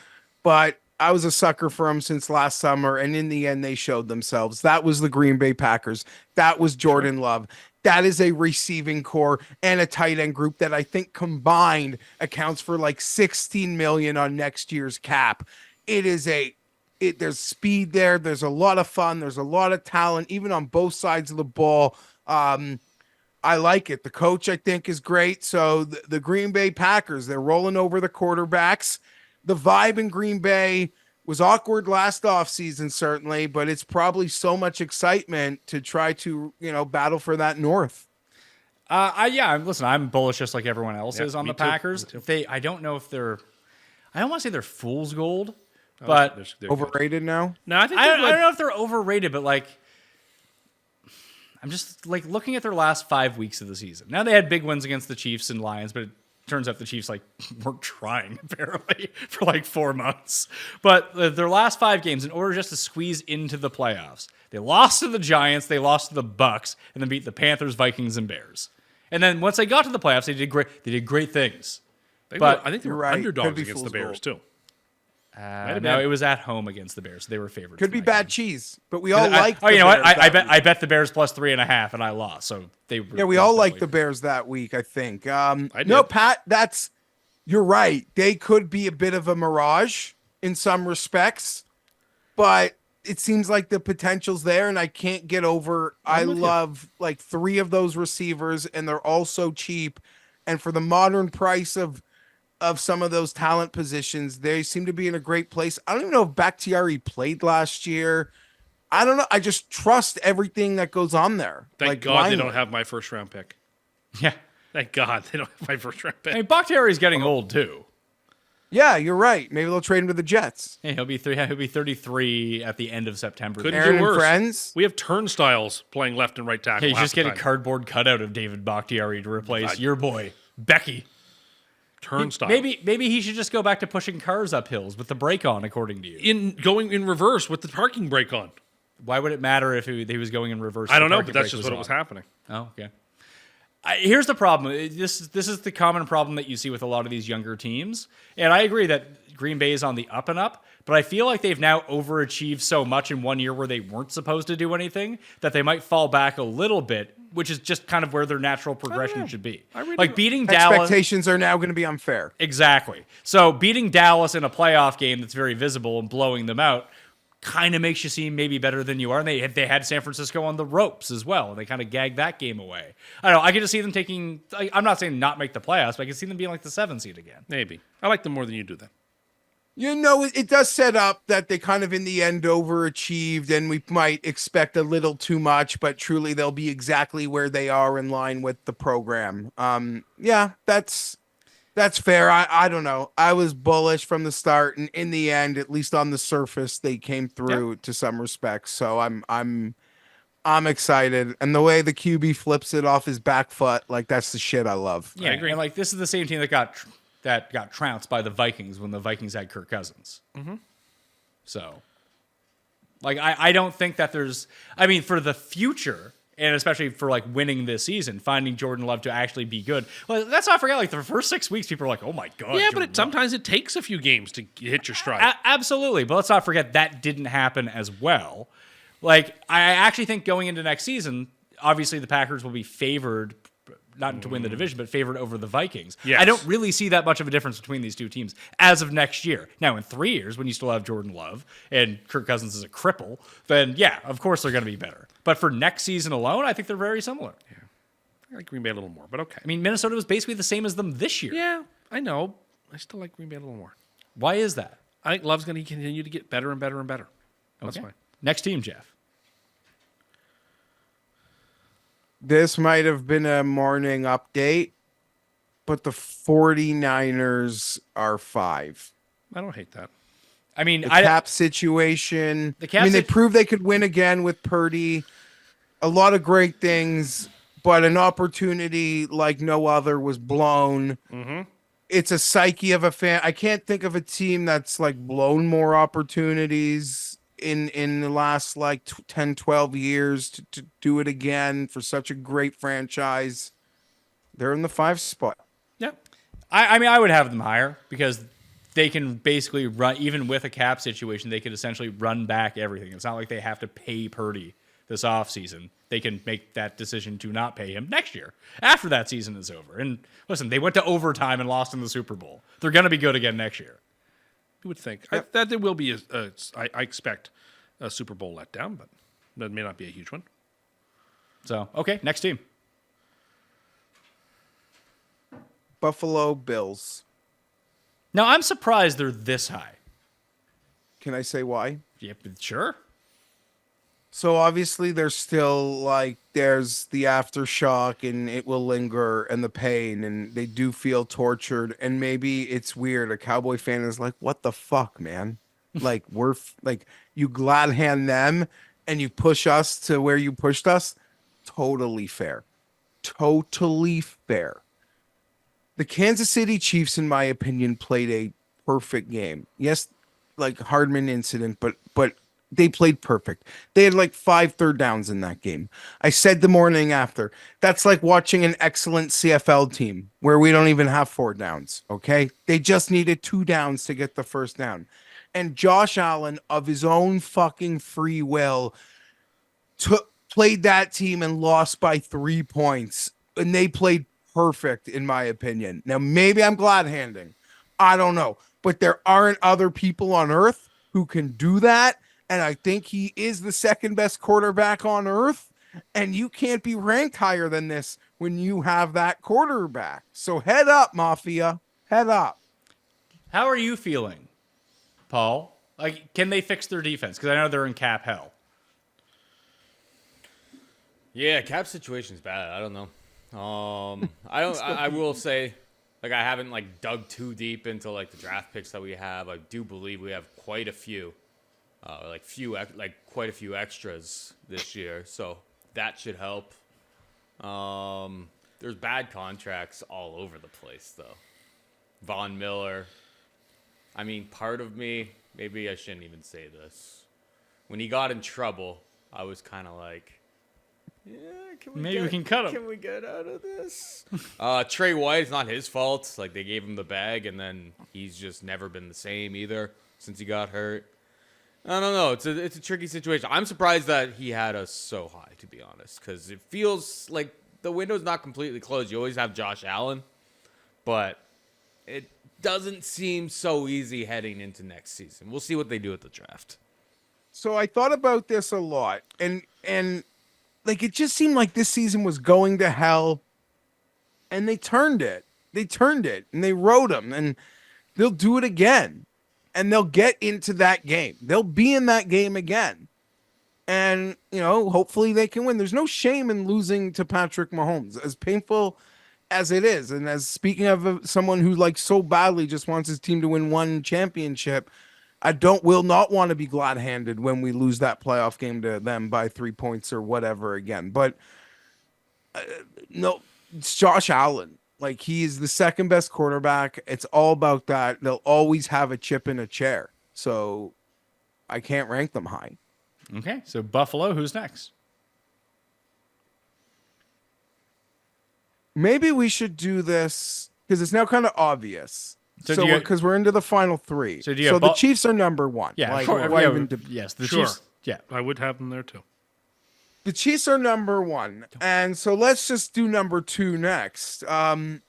but I was a sucker for them since last summer, and in the end, they showed themselves. That was the Green Bay Packers. That was Jordan Love. That is a receiving core and a tight end group that I think combined accounts for like 16 million on next year's cap. There's speed there. There's a lot of fun. There's a lot of talent, even on both sides of the ball. I like it. The coach, I think, is great. So the Green Bay Packers, they're rolling over the quarterbacks. The vibe in Green Bay, Was awkward last offseason, certainly, but it's probably so much excitement to try to, battle for that North. Listen, I'm bullish just like everyone else is on me the too, Packers. me too. I don't know if they're, I don't want to say they're fool's gold, but They're good. Overrated now? No, I think I they're don't good. know if they're overrated, but like, I'm just like looking at their last 5 weeks of the season. Now they had big wins against the Chiefs and Lions, but it turns out the Chiefs weren't trying apparently for 4 months. But their last 5 games, in order just to squeeze into the playoffs, they lost to the Giants, they lost to the Bucks, and then beat the Panthers, Vikings, and Bears. And then once they got to the playoffs, they did great. They did great things. But I think they you're were right. underdogs Could be against the fool's Bears gold. too. No, it was at home against the Bears. They were favored. Could be tonight. bad cheese, but we all I- like. Oh, you know what? I bet the Bears plus 3.5, and I lost. So they were. Yeah, we all like the definitely- Bears that week, I think. I No, did. Pat, you're right. They could be a bit of a mirage in some respects, but it seems like the potential's there, and I can't get over. I with you. love 3 of those receivers, and they're all so cheap. And for the modern price of some of those talent positions, they seem to be in a great place. I don't even know if Bakhtiari played last year. I don't know. I just trust everything that goes on there. Thank God they blindly. don't have my first round pick. Yeah. Thank God they don't have my first round pick. I mean, Bakhtiari's getting old too. Yeah, you're right. Maybe they'll trade him to the Jets. Hey, he'll be 33 at the end of September. Couldn't Aaron do and worse. friends. We have turnstiles playing left and right tackle. Hey, you half just the get a time. cardboard cutout of David Bakhtiari to replace your boy Becky. Turnstile. Maybe he should just go back to pushing cars up hills with the brake on, according to you. in going in reverse with the parking brake on. Why would it matter if he was going in reverse? I don't know, The but parking that's brake just what was was on? happening. Oh, okay. Here's the problem. This is the common problem that you see with a lot of these younger teams. And I agree that Green Bay is on the up and up, but I feel like they've now overachieved so much in one year where they weren't supposed to do anything that they might fall back a little bit, which is just kind of where their natural progression should be. Like beating Dallas. Expectations are now going to be unfair. Exactly. So beating Dallas in a playoff game that's very visible and blowing them out kind of makes you seem maybe better than you are. And they had San Francisco on the ropes as well. And they kind of gagged that game away. I don't know. I can just see them taking, I'm not saying not make the playoffs, but I can see them being like the 7 seed again. Maybe. I like them more than you do then. It does set up that they kind of in the end overachieved, and we might expect a little too much, but truly they'll be exactly where they are in line with the program. Yeah, that's fair. I don't know. I was bullish from the start, and in the end, at least on the surface, they came through to some respects. So I'm excited, and the way the QB flips it off his back foot, that's the shit I love. Yeah, and like this is the same team that got trounced by the Vikings when the Vikings had Kirk Cousins. Mm-hmm. So, I don't think that there's. I mean, for the future, and especially for winning this season, finding Jordan Love to actually be good. Well, let's not forget, the first 6 weeks, people are like, "Oh my god!" Yeah, Jordan but Love. sometimes it takes a few games to hit your stride. Absolutely, but let's not forget that didn't happen as well. I actually think going into next season, obviously the Packers will be favored. Not to win the division, but favored over the Vikings. Yes. I don't really see that much of a difference between these two teams as of next year. Now, in 3 years, when you still have Jordan Love and Kirk Cousins is a cripple, then yeah, of course they're going to be better. But for next season alone, I think they're very similar. I like Green Bay a little more, but okay. I mean, Minnesota was basically the same as them this year. Yeah, I know. I still like Green Bay a little more. Why is that? I think Love's going to continue to get better and better and better. That's Okay. fine. Next team, Geoff. This might have been a morning update, but the 49ers are 5. I don't hate that. I mean, The cap situation. The cap I mean, they sit- proved they could win again with Purdy. A lot of great things, but an opportunity like no other was blown. Mm-hmm. It's a psyche of a fan. I can't think of a team that's blown more opportunities in the last 10, 12 years to do it again for such a great franchise. They're in the 5 spot. Yeah. I mean, I would have them higher because they can basically run, even with a cap situation, they could essentially run back everything. It's not like they have to pay Purdy this offseason. They can make that decision to not pay him next year after that season is over. And listen, they went to overtime and lost in the Super Bowl. They're going to be good again next year. You would think that there will be I expect a Super Bowl letdown, but that may not be a huge one. So, okay, next team. Buffalo Bills. Now, I'm surprised they're this high. Can I say why? Yep, sure. So obviously there's still like there's the aftershock and it will linger and the pain and they do feel tortured and maybe it's weird. A Cowboy fan is like, what the fuck, man? Like like you glad hand them and you push us to where you pushed us. Totally fair. Totally fair. The Kansas City Chiefs, in my opinion, played a perfect game. Yes, like Hardman incident, but they played perfect. They had like 5 third downs in that game. I said the morning after, that's like watching an excellent CFL team where we don't even have 4 downs. Okay. They just needed 2 downs to get the first down. And Josh Allen, of his own fucking free will, played that team and lost by 3 points. And they played perfect, in my opinion. Now, maybe I'm glad handing. I don't know. But there aren't other people on earth who can do that. And I think he is the second best quarterback on earth. And you can't be ranked higher than this when you have that quarterback. So head up, Mafia. Head up. How are you feeling, Paul? Like, can they fix their defense? Because I know they're in cap hell. Yeah, cap situation's bad. I don't know. I will say, like, I haven't like dug too deep into like the draft picks that we have. I do believe we have quite a few, quite a few extras this year, so that should help. There's bad contracts all over the place though. Von Miller. I mean, part of me, maybe I shouldn't even say this. When he got in trouble, I was kind of like, yeah, We can cut him. Can we get out of this? Trey White, it's not his fault. Like, they gave him the bag, and then he's just never been the same either since he got hurt. I don't know. It's a tricky situation. I'm surprised that he had us so high, to be honest, because it feels like the window's not completely closed. You always have Josh Allen, but it doesn't seem so easy heading into next season. We'll see what they do at the draft. So I thought about this a lot, and like, it just seemed like this season was going to hell, and they turned it. They turned it, and they rode them, and they'll do it again, and they'll get into that game. They'll be in that game again, and, you know, hopefully they can win. There's no shame in losing to Patrick Mahomes, as painful as it is, and as speaking of someone who, like, so badly just wants his team to win one championship, will not want to be glad-handed when we lose that playoff game to them by 3 points or whatever again. But no, it's Josh Allen. Like, he is the second best quarterback. It's all about that. They'll always have a chip in a chair. So I can't rank them high. Okay, so Buffalo, who's next? Maybe we should do this because it's now kind of obvious. So So because we're into the final 3. So do you So have the Chiefs are number 1. Yeah, Like, of course, why yeah, even yes, the Sure. Chiefs. Yeah, I would have them there too. The Chiefs are number 1. And so let's just do number 2 next. I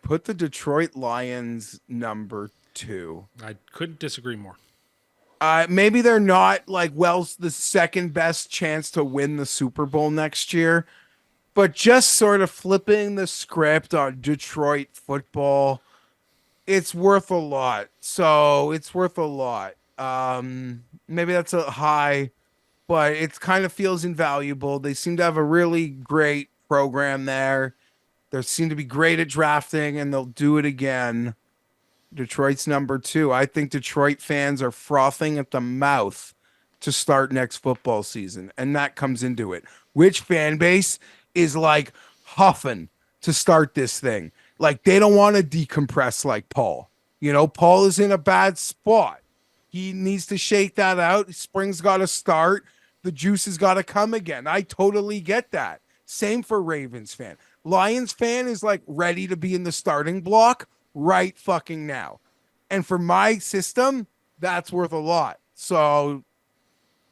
put the Detroit Lions number 2. I couldn't disagree more. Maybe they're not like the second best chance to win the Super Bowl next year, but just sort of flipping the script on Detroit football, it's worth a lot. So it's worth a lot. Maybe that's a high, but it kind of feels invaluable. They seem to have a really great program there. They seem to be great at drafting, and they'll do it again. Detroit's number 2. I think Detroit fans are frothing at the mouth to start next football season, and that comes into it. Which fan base is like huffing to start this thing? Like, they don't want to decompress like Paul. You know, Paul is in a bad spot. He needs to shake that out. Spring's got to start. The juice has got to come again. I totally get that. Same for Ravens fan. Lions fan is like ready to be in the starting block right fucking now. And for my system, that's worth a lot. So,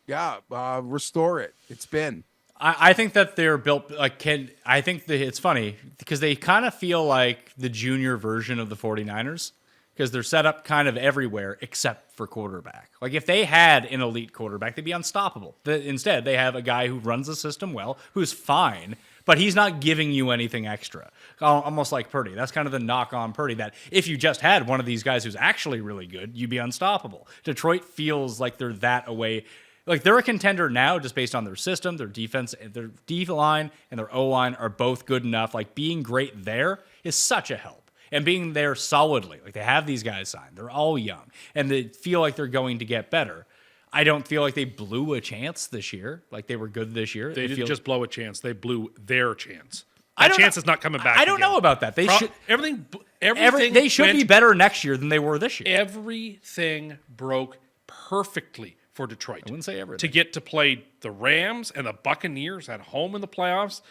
yeah, restore it. It's been. I think that they're built like I think that it's funny because they kind of feel like the junior version of the 49ers because they're set up kind of everywhere except for quarterback. Like, if they had an elite quarterback, they'd be unstoppable. Instead, they have a guy who runs the system well, who's fine, but he's not giving you anything extra. Almost like Purdy. That's kind of the knock on Purdy, that if you just had one of these guys who's actually really good, you'd be unstoppable. Detroit feels like they're that away. Like, they're a contender now just based on their system, their defense, their D line and their O line are both good enough. Like, being great there is such a help. And being there solidly, like, they have these guys signed. They're all young, and they feel like they're going to get better. I don't feel like they blew a chance this year. Like, they were good this year. They didn't just blow a chance; they blew their chance. I That don't chance know. is not coming back. I don't again. know about that. They should. Everything. They should went- be better next year than they were this year. Everything broke perfectly for Detroit. I wouldn't say everything. To get to play the Rams and the Buccaneers at home in the playoffs,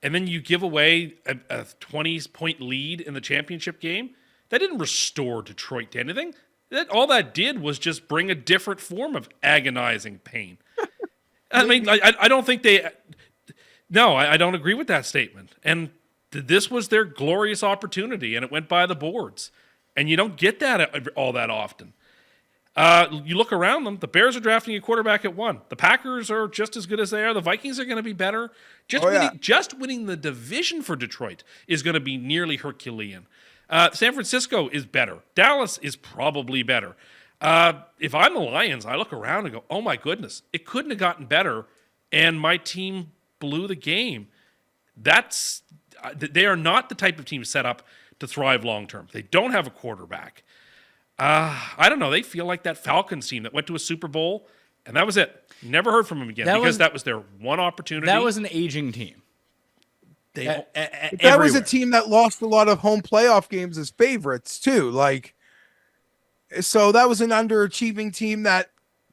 and then you give away a 20-point lead in the championship game. That didn't restore Detroit to anything. All that did was just bring a different form of agonizing pain. I mean, I don't think they... No, I don't agree with that statement. And this was their glorious opportunity, and it went by the boards. And you don't get that all that often. You look around them, the Bears are drafting a quarterback at 1. The Packers are just as good as they are. The Vikings are going to be better. Just winning the division for Detroit is going to be nearly Herculean. San Francisco is better. Dallas is probably better. If I'm the Lions, I look around and go, oh my goodness, it couldn't have gotten better, and my team blew the game. They are not the type of team set up to thrive long term. They don't have a quarterback. I don't know. They feel like that Falcons team that went to a Super Bowl, and that was it. Never heard from them again that was their one opportunity. That was an aging team. That was a team that lost a lot of home playoff games as favorites too. Like, so that was an underachieving team that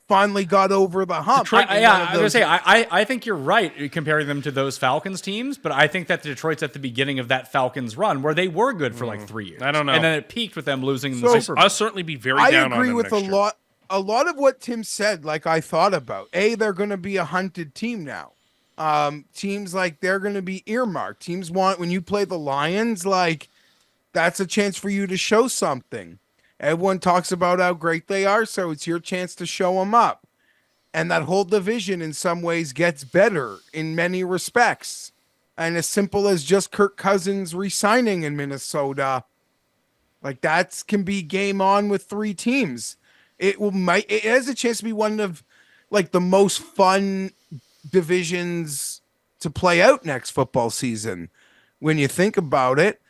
finally got over the hump. I think you're right comparing them to those Falcons teams, but I think that Detroit's at the beginning of that Falcons run where they were good for like 3 years. I don't know. And then it peaked with them losing in the Super Bowl. I'll certainly be very down on them I agree with next year. a lot of what Tim said. Like, I thought about, they're going to be a hunted team now. Teams, like, they're going to be earmarked. Teams want, when you play the Lions, like, that's a chance for you to show something. Everyone talks about how great they are, so it's your chance to show them up. And that whole division in some ways gets better in many respects. And as simple as just Kirk Cousins re-signing in Minnesota, like, that can be game on with 3 teams. It has a chance to be one of, like, the most fun divisions to play out next football season when you think about it.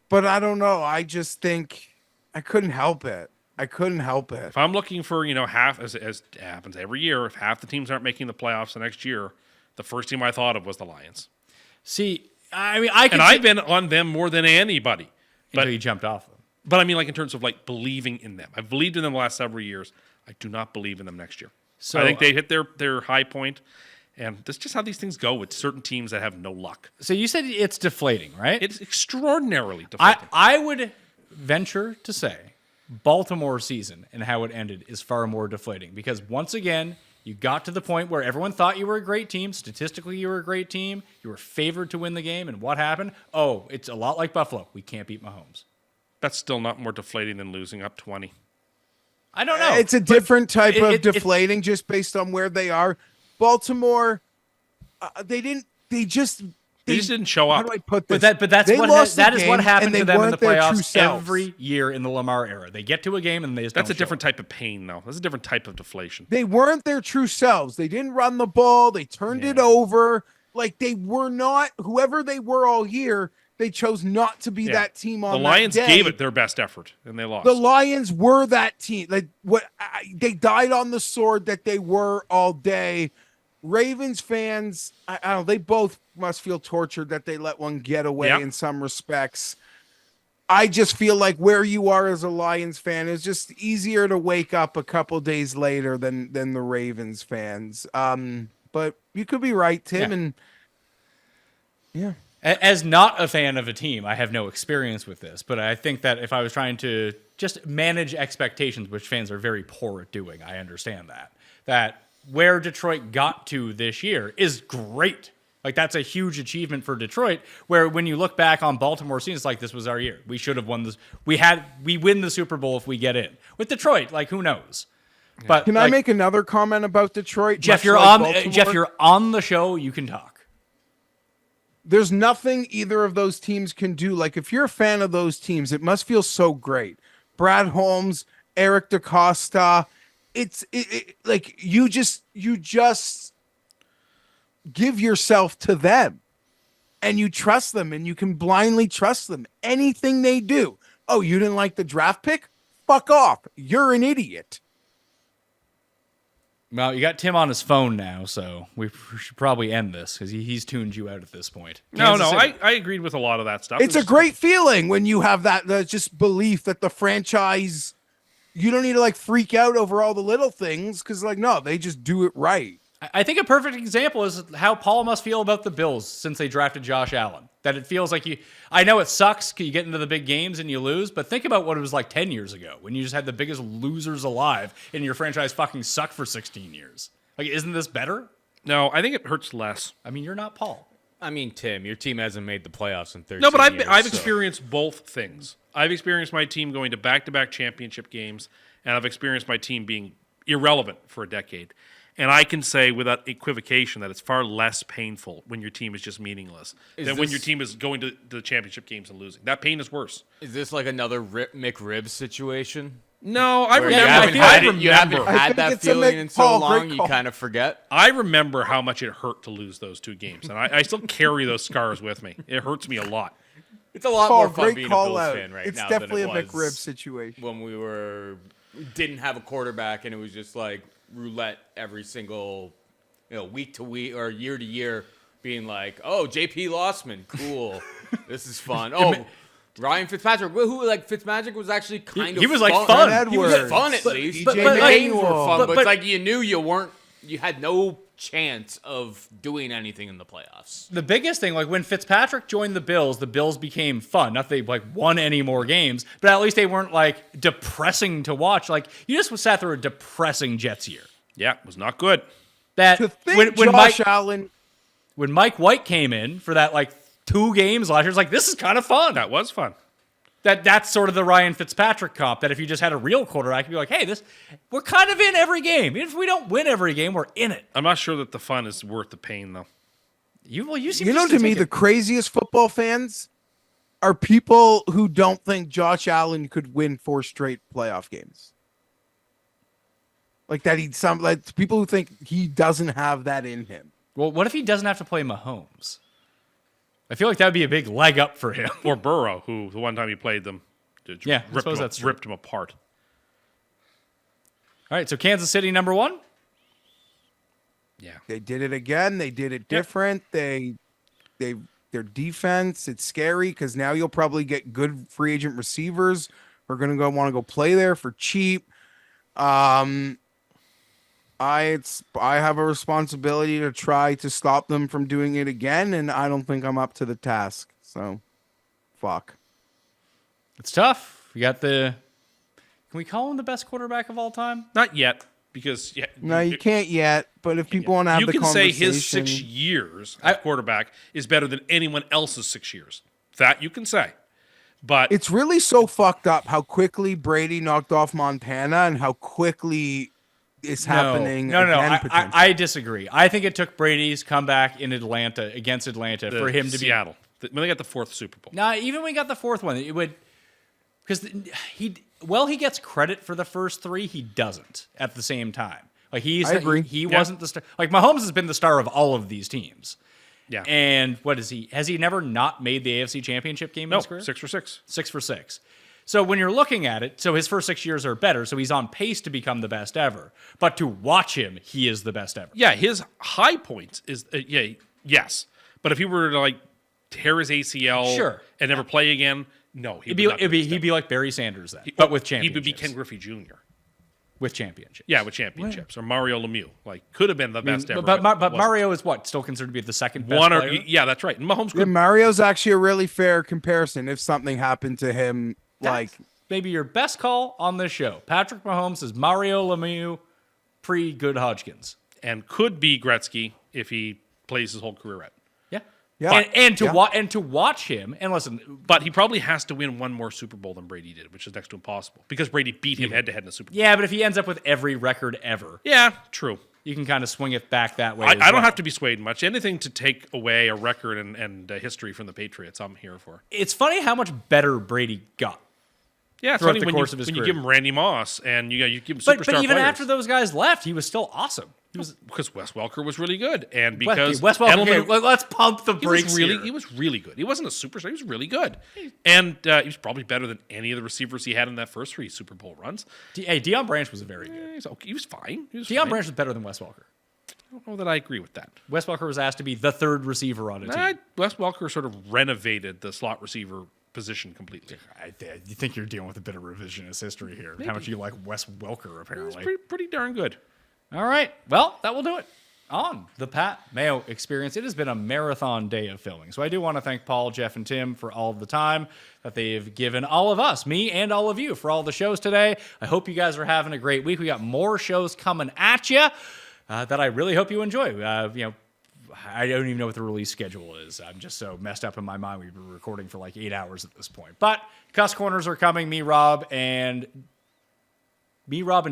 But I don't know. I just think I couldn't help it. If I'm looking for, half, as happens every year, if half the teams aren't making the playoffs the next year, the first team I thought of was the Lions. See, I mean, I've been on them more than anybody. Until you jumped off them. But I mean, like, in terms of, like, believing in them. I've believed in them the last several years. I do not believe in them next year. So I think they hit their high point, and that's just how these things go with certain teams that have no luck. So you said it's deflating, right? It's extraordinarily deflating. I would venture to say Baltimore season and how it ended is far more deflating because once again, you got to the point where everyone thought you were a great team. Statistically, you were a great team. You were favored to win the game. And what happened? Oh, it's a lot like Buffalo. We can't beat Mahomes. That's still not more deflating than losing up 20. I don't know. It's a different type of deflating just based on where they are. Baltimore, they just didn't show up. How do I put this? But that is what happened to them in the playoffs every year in the Lamar era. They get to a game and they just That's don't a different type of pain, though. That's a different type of deflation. They weren't their true selves. They didn't run the ball. They turned it over. Like, they were not whoever they were all year. They chose not to be that team on the Lions that day. gave it their best effort, and they lost. The Lions were that team. Like, they died on the sword that they were all day. Ravens fans, I don't know, they both must feel tortured that they let one get away in some respects. I just feel like where you are as a Lions fan is just easier to wake up a couple days later than the Ravens fans. But you could be right, Tim, and As not a fan of a team, I have no experience with this, but I think that if I was trying to just manage expectations, which fans are very poor at doing, I understand that where Detroit got to this year is great. Like, that's a huge achievement for Detroit, where when you look back on Baltimore seems like this was our year. We should have won this. We win the Super Bowl if we get in. With Detroit, like, who knows? Yeah. But can I make another comment about Detroit? Jeff, you're on the show, you can talk. there's nothing either of those teams can do. Like, if you're a fan of those teams, it must feel so great. Brad Holmes, Eric DaCosta, like you just give yourself to them and you trust them and you can blindly trust them. Anything they do. Oh, you didn't like the draft pick? Fuck off. You're an idiot. Well, you got Tim on his phone now, so we should probably end this because he's tuned you out at this point. Kansas City. I agreed with a lot of that stuff. It's a great feeling when you have that just belief that the franchise, you don't need to like freak out over all the little things because like, no, they just do it right. I think a perfect example is how Paul must feel about the Bills since they drafted Josh Allen. That it feels like I know it sucks because you get into the big games and you lose, but think about what it was like 10 years ago when you just had the biggest losers alive and your franchise fucking sucked for 16 years. Like, isn't this better? No, I think it hurts less. I mean, you're not Paul. I mean, Tim, your team hasn't made the playoffs in 13 No, but years. I've experienced both things. I've experienced my team going to back-to-back championship games, and I've experienced my team being irrelevant for a decade. And I can say without equivocation that it's far less painful when your team is just meaningless than when your team is going to the championship games and losing. That pain is worse. Is this like another McRib situation? No, I Where remember. you haven't had think that it's a feeling in so Paul, long, great you call. kind of forget. I remember how much it hurt to lose those two games, and I still carry those scars with me. It hurts me a lot. It's a lot Paul, more fun great being a call Bills out. fan right It's now definitely than a it was McRib situation. when we didn't have a quarterback and it was just like roulette every single week to week or year to year, being like, oh, JP Lossman, cool, this is fun. Oh, Ryan Fitzpatrick, who like Fitzmagic was actually kind of he was like fun. fun. He was Edwards. fun at least. but The like- games were fun, but but- it's like you had no chance of doing anything in the playoffs. The biggest thing, like when Fitzpatrick joined the Bills became fun. Not that they like won any more games, but at least they weren't like depressing to watch. Like you just sat through a depressing Jets year. Yeah, it was not good. That To think when Josh Allen, when Mike White came in for that like 2 games last year, it's like this is kind of fun. That was fun. That's sort of the Ryan Fitzpatrick comp. That if you just had a real quarterback, you'd be like, hey, we're kind of in every game. Even if we don't win every game, we're in it. I'm not sure that the fun is worth the pain, though. You seem you know, to me, the craziest football fans are people who don't think Josh Allen could win 4 straight playoff games. Like that, like people who think he doesn't have that in him. well, what if he doesn't have to play Mahomes? I feel like that would be a big leg up for him. Or Burrow, who the one time he played them, Yeah, I suppose that's true. ripped him apart. All right, so Kansas City number 1. Yeah. They did it again. They did it different. Their defense, it's scary because now you'll probably get good free agent receivers who are going to want to go play there for cheap. I have a responsibility to try to stop them from doing it again, and I don't think I'm up to the task. So, fuck. It's tough. We got can we call him the best quarterback of all time? Not yet, because No, you can't yet. But if people want to have you the can say conversation, his 6 years at quarterback is better than anyone else's 6 years. That you can say. But it's really so fucked up how quickly Brady knocked off Montana and how quickly it's happening. No. again, potentially. I disagree. I think it took Brady's comeback in against Atlanta for him to Seattle. When they got the 4th Super Bowl. Nah, even when we got the 4th one, it would because he gets credit for the first 3. He doesn't at the same time. Like I agree. He wasn't the star. Like Mahomes has been the star of all of these teams. Yeah. And what is he? Has he never not made the AFC Championship game in No, his career? 6 for 6. 6 for 6. So when you're looking at it, so his first 6 years are better, so he's on pace to become the best ever. But to watch him, he is the best ever. Yeah, his high point is yes. But if he were to like tear his ACL Sure. and never play again, no, He'd be like Barry Sanders then, but with He would be championships. Ken Griffey Jr. With championships. Yeah, with championships or Mario Lemieux. Like could have been the best ever. But wasn't. Mario is what? Still considered to be the second best One or player? yeah, that's right. And Mahomes Yeah, could Mario's actually a really fair comparison. If something happened to him, like Maybe your best call on this show. Patrick Mahomes is Mario Lemieux pre-Good Hodgkins. and could be Gretzky if he plays his whole career out. Yeah. Yeah. And to Yeah. to watch him, and listen, But he probably has to win one more Super Bowl than Brady did, which is next to impossible because Brady beat him head to head in the Super Bowl. yeah, but if he ends up with every record ever, Yeah, true. you can kind of swing it back that way. I don't have to be swayed much. Anything to take away a record and history from the Patriots, I'm here for. It's funny how much better Brady got. Yeah, it's throughout funny the when course you, of his when you career. give him Randy Moss and you give him superstar But even players. after those guys left, he was still awesome. He was because Wes Welker was really good, and because Wes Welker. Edelman- Okay, let's pump the he was brakes really here. he was really good. He wasn't a superstar. He was really good, and he was probably better than any of the receivers he had in that first 3 Super Bowl runs. Hey, Deion Branch was very good. He's okay. He was fine. He was Deion fine. Branch was better than Wes Welker. I don't know that I agree with that. Wes Welker was asked to be the third receiver on a team. Wes Welker sort of renovated the slot receiver position completely. You think you're dealing with a bit of revisionist history here. How much you like Wes Welker, It was apparently. pretty darn good. All right. Well, that will do it on the Pat Mayo Experience. It has been a marathon day of filming. So I do want to thank Paul, Geoff, and Tim for all of the time that they've given all of us, me and all of you, for all the shows today. I hope you guys are having a great week. We got more shows coming at you that I really hope you enjoy. I don't even know what the release schedule is. I'm just so messed up in my mind. We've been recording for like 8 hours at this point. But Cuss Corners are coming. Me, Rob, and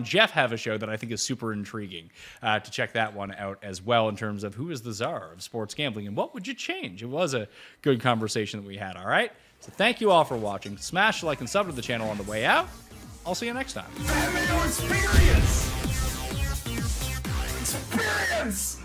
Geoff have a show that I think is super intriguing to check that one out as well in terms of who is the czar of sports gambling and what would you change. It was a good conversation that we had, all right? So thank you all for watching. Smash like and sub to the channel on the way out. I'll see you next time. Pat Mayo Experience! Experience!